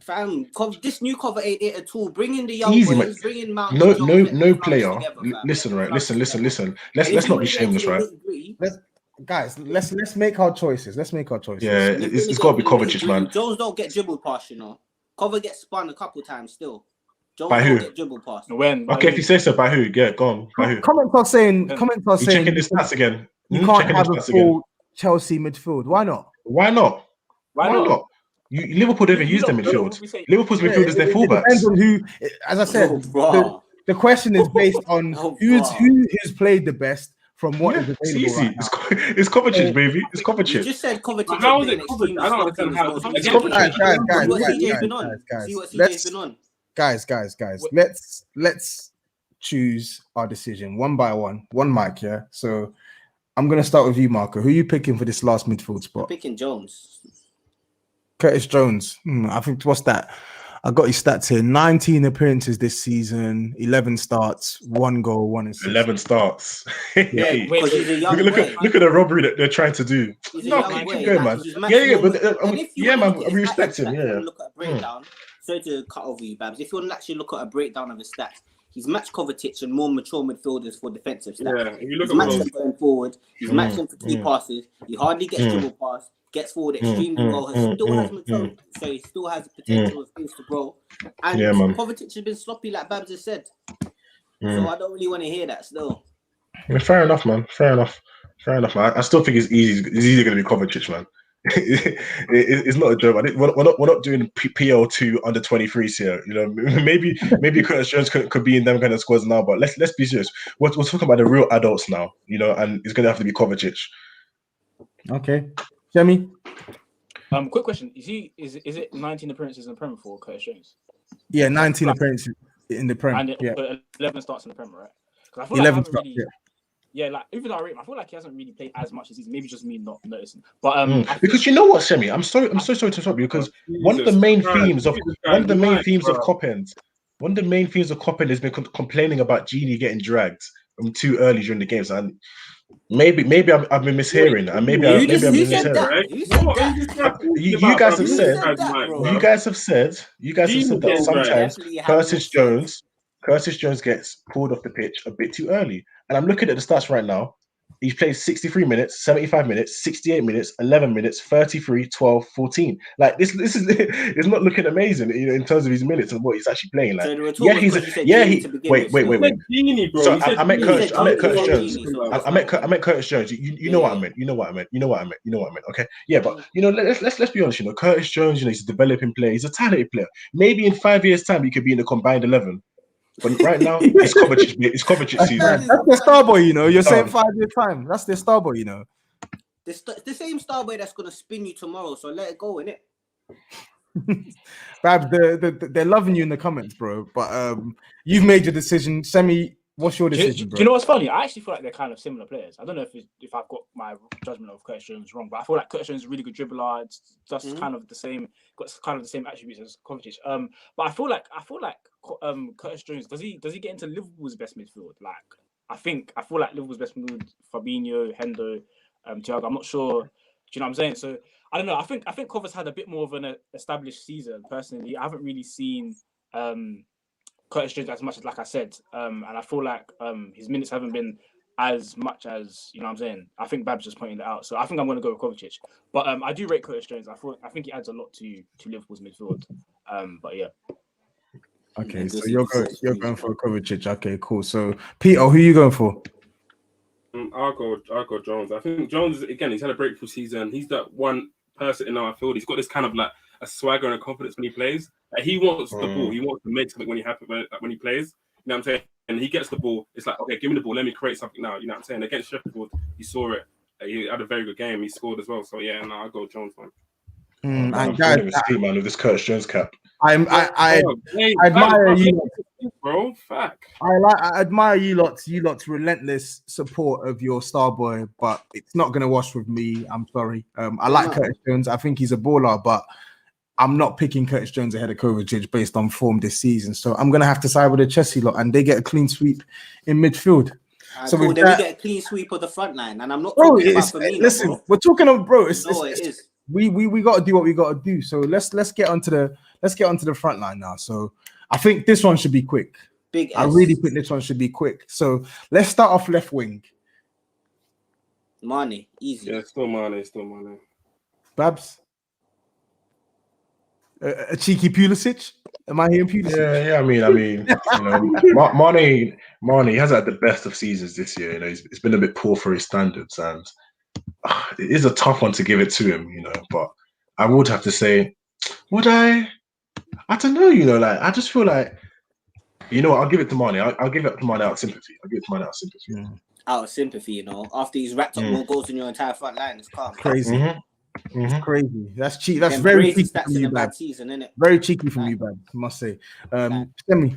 Fam, this new cover ain't it at all. Bring in the young Easy, boys. Bring in Mount. No player. Listen. Let's not be shameless, right? Let's make our choices. Yeah, it's got to be Kovacic, man. Jones don't get dribbled past, you know. Cover gets spun a couple times still. Jones by who? Get dribbled past. When? Okay, if you say so, by who? Yeah, go on. By who? Comments are saying. You checking the stats again? You can't have a full Chelsea midfield. Why not? Why not? Liverpool don't even use their midfield. Liverpool's midfield is their fullbacks. Depends on who. As I said, the question is based on who has played the best from what is available. It's easy. It's Kovacic, baby. It's Kovacic. You just said Kovacic. How is it Kovacic? I don't understand how. Guys. Let's choose our decision one by one. One mic, yeah. So I'm gonna start with you, Marco. Who are you picking for this last midfield spot? I'm picking Jones. Curtis Jones. I think what's that? I got his stats here. 19 appearances this season, 11 starts, 1 goal, 1 assist. 11 starts. Yeah, because he's a young boy. Look at the robbery that they're trying to do. He's a young boy. Keep going, man. Man, we respect him. Yeah. Look at a breakdown. Sorry to cut over you, Babs. If you want to actually look at a breakdown of his stats, he's matched Kovacic and more mature midfielders for defensive stats. Yeah, if you look he's matched them going forward. He's matched them for key passes. He hardly gets dribble pass. Gets forward extremely well. Still has maturity, so he still has the potential of things to grow. And Kovacic has been sloppy, like Babs has said. So I don't really want to hear that still. Fair enough, man. Fair enough. I still think it's easy. It's easy going to be Kovacic, man. It's not a joke. We're not doing PL2 under 23s here. You know, maybe Curtis Jones could be in them kind of squads now. But let's be serious. We're talking about the real adults now. You know, and it's going to have to be Kovacic. Okay. Jamie? Quick question: Is it 19 appearances in the Premier for Curtis Jones? Yeah, 19 appearances in the Premier. And 11 starts in the Premier, right? Because I feel 11 like starts. Yeah, like even though I rate him, I feel like he hasn't really played as much as he's maybe just me not noticing. But because you know what, Shemi, I'm so sorry to stop you because one of the main themes of Kop End has been complaining about Genie getting dragged too early during the games, and maybe I've been mishearing, and maybe I'm mishearing. You guys have said that sometimes Curtis Jones gets pulled off the pitch a bit too early. And I'm looking at the stats right now. He's played 63 minutes, 75 minutes, 68 minutes, 11 minutes, 33, 12, 14. Like this is it's not looking amazing, you know, in terms of his minutes and what he's actually playing. Like, wait. So I met Curtis Jones. I met Curtis Jones. You know what I meant. Okay, yeah, but you know, let's be honest. You know, Curtis Jones. You know, he's a developing player. He's a talented player. Maybe in 5 years' time, he could be in the combined 11. But right now, it's Kovacic season. That's the star boy, you know. You're saying 5 year time. That's the star boy, you know. The same star boy that's gonna spin you tomorrow. So let it go, innit? Babs, they're loving you in the comments, bro. But you've made your decision. Semi, what's your decision, bro? Do you know what's funny? I actually feel like they're kind of similar players. I don't know if I've got my judgment of Curtis Jones wrong, but I feel like Curtis Jones is a really good dribbler. It's just kind of the same, got kind of the same attributes as Kovacic. But I feel like Curtis Jones, does he get into Liverpool's best midfield? Like I feel like Liverpool's best midfield, Fabinho, Hendo, Thiago. I'm not sure. Do you know what I'm saying? So I don't know. I think Kova's had a bit more of an established season. Personally, I haven't really seen Curtis Jones as much as, like I said, and I feel like his minutes haven't been as much as, you know what I'm saying. I think Babs just pointed that out. So I think I'm going to go with Kovacic. But I do rate Curtis Jones. I think he adds a lot to Liverpool's midfield. But yeah. Okay, so you're going for Kovacic. Okay, cool. So Peter, who are you going for? I'll go Jones. I think Jones, again, he's had a breakthrough season. He's that one person in our field. He's got this kind of like a swagger and a confidence when he plays. He wants the ball. He wants to make something when he plays. You know what I'm saying? And he gets the ball. It's like, okay, give me the ball. Let me create something now. You know what I'm saying? Against Sheffield, he saw it. He had a very good game. He scored as well. So yeah, no, I'll go Jones, man. I'm falling asleep, man, with this Curtis Jones cap. I admire you, bro. Fact. I admire you lot's relentless support of your star boy, but it's not gonna wash with me. I'm sorry. I like Curtis Jones. I think he's a baller, but I'm not picking Curtis Jones ahead of Kovacic based on form this season. So I'm gonna have to side with the Chessy lot, and they get a clean sweep in midfield. So cool. Then we get a clean sweep of the front line, and I'm not talking about Firmino. Listen, bro. We're talking of bro. It is. We got to do what we got to do. So let's get onto the front line now. So I think this one should be quick. I really think this one should be quick. So let's start off left wing. Mane, easy. Yeah, still Mane. Babs. A cheeky Pulisic? Am I hearing Pulisic? Yeah. I mean, you know, Mane has had the best of seasons this year. You know, it's been a bit poor for his standards, and it is a tough one to give it to him. You know, but I would have to say, would I? I don't know. You know, like I just feel like, you know what? I'll give it to Mane. I'll give it to Mane out of sympathy. Out of sympathy, you know, after he's racked up more goals in your entire front line, it's calm. Crazy. It's crazy. That's cheap. That's very cheeky from you, bad season, isn't it? Very cheeky from you, bad. I must say. Semi.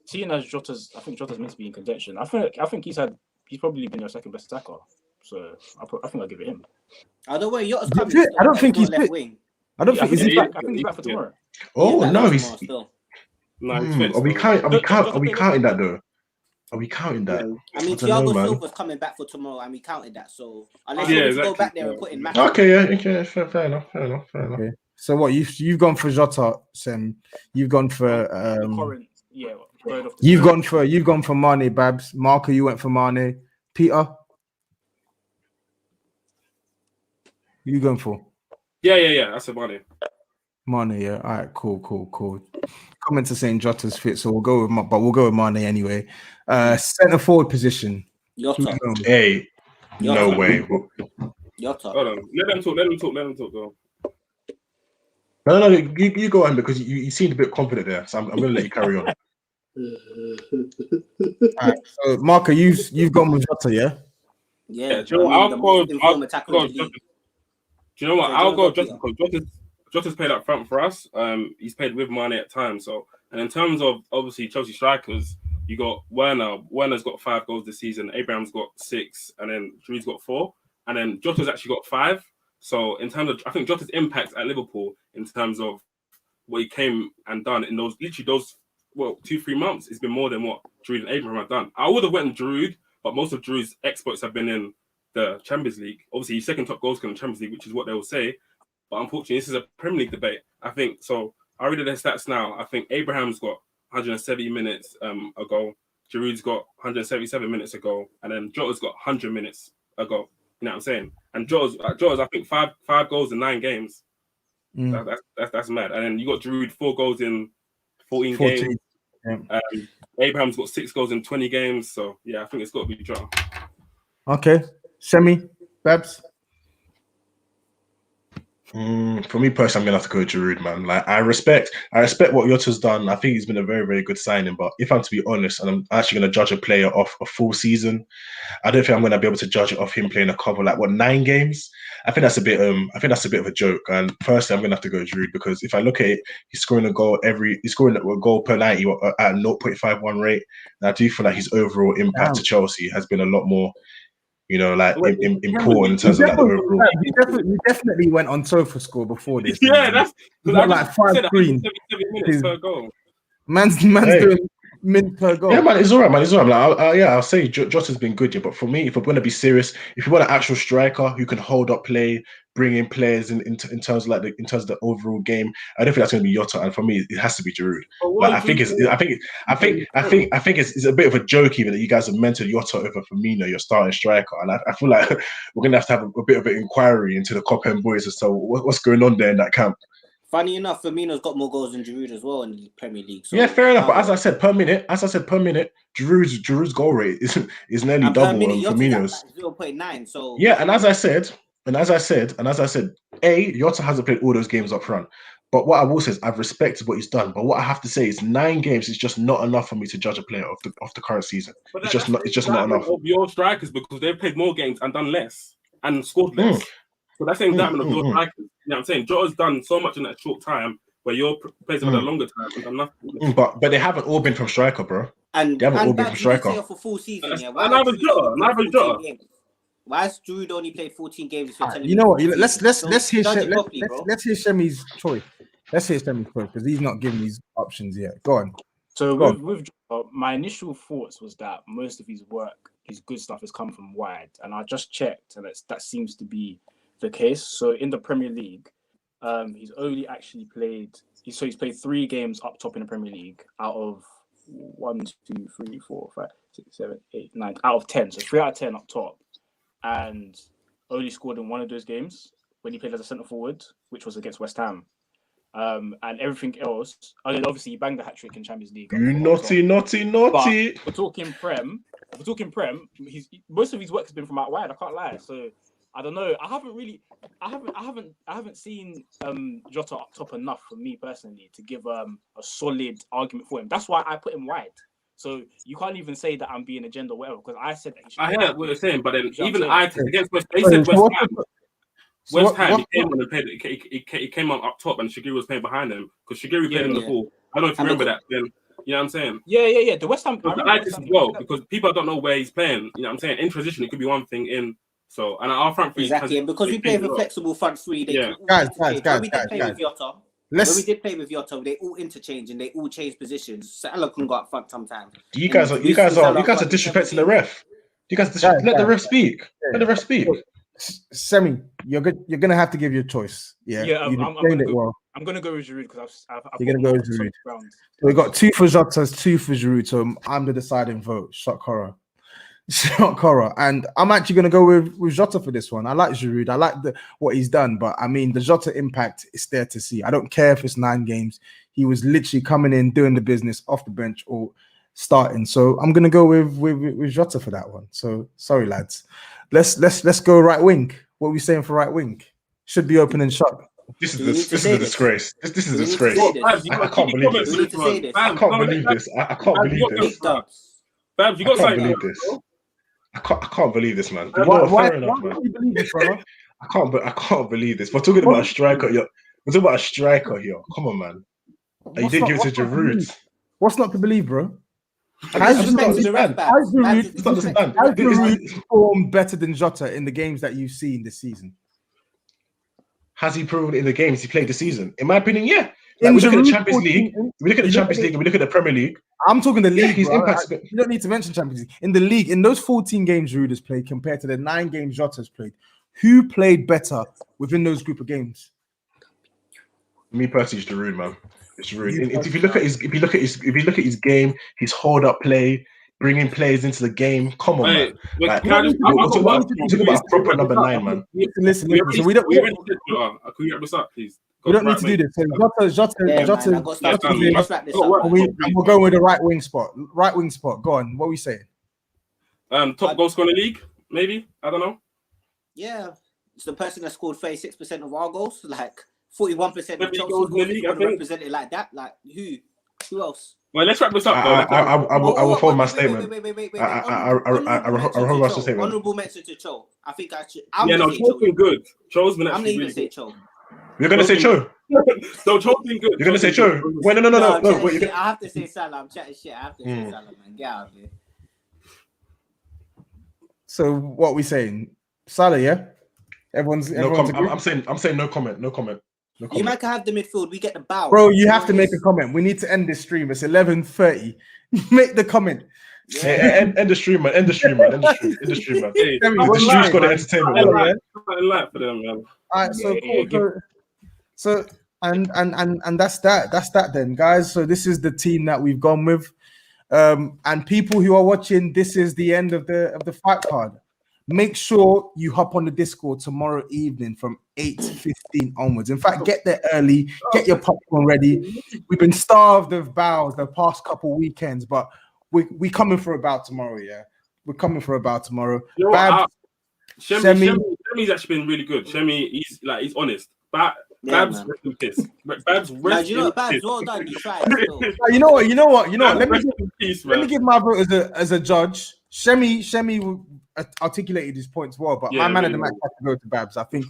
Seeing as Jota's, I think Jota's meant to be in contention. I think he's probably been your second best attacker. So I think I'll give it him. I don't worry, Jota's coming. I don't think he's left fit. wing. I don't think he's back. I think he's back for tomorrow. Oh no, he's still. No, Are we counting that though? Are we counting that? I mean, Thiago Silva's coming back for tomorrow, and we counted that. So unless you want to go back there and put in match. Okay, fair enough. Okay. So what you've gone for Jota, Sam? You've gone for You've gone for Mane, Babs. Marco, you went for Mane. Peter, you going for? Yeah. That's a Mane. Mane, yeah. All right, cool. Comments are saying Jota's fit, so we'll go with Mane anyway. Centre forward position. Jota. Hey, no way. Jota. Hold on. Let them talk, though. No, you go on because you seemed a bit confident there, so I'm going to let you carry on. All right, so Marco, you've gone with Jota, yeah? Yeah. Do you know what? I'll go Jota because Jota's played up front for us. He's played with Mane at times. So, and in terms of obviously Chelsea strikers, you got Werner. Werner's got 5 goals this season. Abraham's got 6, and then Giroud's got 4, and then Jota's actually got 5. So, in terms of, I think Jota's impact at Liverpool in terms of what he came and done in those 2-3 months, it's been more than what Giroud and Abraham have done. I would have went with Giroud, but most of Giroud's exploits have been in the Champions League. Obviously, he's second top goal scorer in the Champions League, which is what they will say. But unfortunately, this is a Premier League debate. I think so. I read the stats now. I think Abraham's got 170 minutes ago. Giroud's got 177 minutes ago, and then Jota's got 100 minutes ago. You know what I'm saying? And Jota's I think five goals in 9 games. That's mad. And then you got Giroud 4 goals in 14 games. Yeah. Abraham's got 6 goals in 20 games. So yeah, I think it's got to be Jota. Okay, Semi, Babs. For me personally, I'm gonna have to go with Giroud, man. Like I respect what Jota's done. I think he's been a very, very good signing. But if I'm to be honest, and I'm actually gonna judge a player off a full season, I don't think I'm gonna be able to judge it off him playing a cover like 9 games. I think that's a bit of a joke. And personally, I'm gonna have to go with Giroud because if I look at it, he's scoring a goal per 90 at 0.51 rate. And I do feel like his overall impact to Chelsea has been a lot more. You know, like important in terms of like the overall. He definitely went on Sofa score before this. Yeah, that's like 5 green. 77 minutes per goal. Man's doing min per goal. Yeah, man, it's all right, man. Like, I'll say Jota's been good, yeah. But for me, if we're going to be serious, if you want an actual striker who can hold up play, bring in players in terms of like in terms of the overall game, I don't think that's going to be Jota. And for me, it has to be Giroud. But I think it's a bit of a joke even that you guys have mentored Jota over Firmino, your starting striker. And I feel like we're going to have a bit of an inquiry into the Kop End boys as to what's going on there in that camp. Funny enough, Firmino's got more goals than Giroud as well in the Premier League. So yeah, fair enough. But as I said per minute, Giroud's goal rate is nearly double Firmino's. Like 0.9. So yeah, and as I said, And as I said, Jota hasn't played all those games up front. But what I will say is I've respected what he's done. But what I have to say is 9 games is just not enough for me to judge a player of the current season. It's just not enough. Of your strikers because they've played more games and done less and scored less. So that's the indictment of your strikers. You know what I'm saying? Jota's done so much in that short time where your players have had a longer time and done nothing. But they haven't all been from striker, bro. And they haven't all been from striker. For full season, yeah. Neither Jota. Why has Giroud only played 14 games? You know what? Let's hear Shemi's choice. Let's hear Shemi's choice because he's not giving these options yet. Go on. So with my initial thoughts was that most of his work, his good stuff, has come from wide, and I just checked, and that seems to be the case. So in the Premier League, he's only actually played. He's played 3 games up top in the Premier League out of 1, 2, 3, 4, 5, 6, 7, 8, 9 out of 10. So 3 out of 10 up top. And only scored in one of those games when he played as a centre forward, which was against West Ham. And everything else, obviously he banged the hat trick in Champions League. You naughty. But we're talking Prem. Most of his work has been from out wide. I can't lie. So I don't know. I haven't seen Jota up top enough for me personally to give a solid argument for him. That's why I put him wide. So you can't even say that I'm being agenda or whatever because I said that he should. I heard what you're saying, but then even against West Ham, he came up top and Shaqiri was playing behind him because Shaqiri played in the ball. I don't know if you remember that. Then you know what I'm saying? Yeah. The West Ham. As well because people don't know where he's playing. You know what I'm saying? In transition, it could be one thing in. So and our front three exactly, and because we play with a flexible front three, guys. When we did play with Jota, they all interchange and they all change positions. Salah can go up front sometimes. You guys are disrespecting the ref. You guys let the ref speak. Let the ref speak. Semi, you're gonna have to give your choice. I'm gonna go with Giroud because you're gonna go with Giroud. So we got 2 for Jota, 2 for Giroud. So I'm the deciding vote. Shock horror. And I'm actually going to go with Jota for this one. I like Giroud. I like what he's done, but I mean the Jota impact is there to see. I don't care if it's 9 games. He was literally coming in, doing the business off the bench or starting. So I'm going to go with Jota for that one. So sorry, lads. Let's go right wing. What are we saying for right wing? Should be open and shut. This is a disgrace. This is a disgrace. I can't believe this. I can't believe this. I can't believe this. Babs, you got something. I can't believe this, man. Why do you believe this, brother? I can't believe this. We're talking about a striker here. Come on, man. You didn't give it to Giroud. What's not to believe, bro? Has Giroud performed better than Jota in the games that you've seen this season? Has he proven in the games he played this season? In my opinion, yeah. Like, we look at the Champions League. We look at the Champions League and we look at the Premier League. I'm talking the league. His impact. You don't need to mention Champions League. In the league, in those 14 games Giroud has played compared to the 9 games Jota has played, who played better within those group of games? Me personally, it's Giroud, man. It's Giroud. If you look at his game, his hold up play, bringing players into the game. Come on, man. Like, talk about a proper number 9, man. Listen. So we don't. Can you wrap this up, please? We don't need to do this. So Jota. We'll go with the right wing spot. Right wing spot. Go on. What are we saying? Top goal scorer in the league, maybe. I don't know. Yeah, it's the person that scored 36% of our goals. Like 41% of Chelsea goals in the league. I think represented like that. Like who else? Well, let's wrap this up. I will hold my statement. I hold my statement. Honorable mention to Cho. I think I should. Cho's been good. Cho's been actually really good. Cho. You're gonna say Cho? No, Cho's been good. You're gonna say Cho? Wait, no. I have to say Salah. I'm chatting shit. I have to say Salah, man. Get out of here. So what are we saying? Salah, yeah? Everyone's I'm saying no comment. You might have the midfield. We get the bow. Bro, you have to make a comment. We need to end this stream. It's 11:30. Make the comment. Yeah. End the stream, man. End the stream, man. The stream's got the entertainment, man. For them, man. All right, so cool. So and that's that then, guys. So this is the team that we've gone with. And people who are watching, this is the end of the fight card. Make sure you hop on the Discord tomorrow evening from 8:15 onwards. In fact, get there early, get your popcorn ready. We've been starved of bows the past couple weekends, but we coming for a bout tomorrow, yeah. We're coming for a bout tomorrow. Shemi Shemi's actually been really good. Shemi, he's honest. But Yeah, Babs, man. rest in peace. Babs, Now, rest you know, in Babs, peace. well done. You tried still. You know what? Let me Rest in peace, let me man. give my vote as a judge. Shemi articulated his points well, but my man of the match had to go to Babs. I think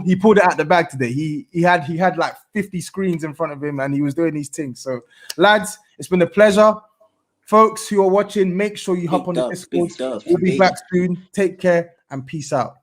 he pulled it out the bag today. He had like 50 screens in front of him, and he was doing these things. So, lads, it's been a pleasure. Folks who are watching, make sure you hop on the Discord. We'll be back soon. Take care and peace out.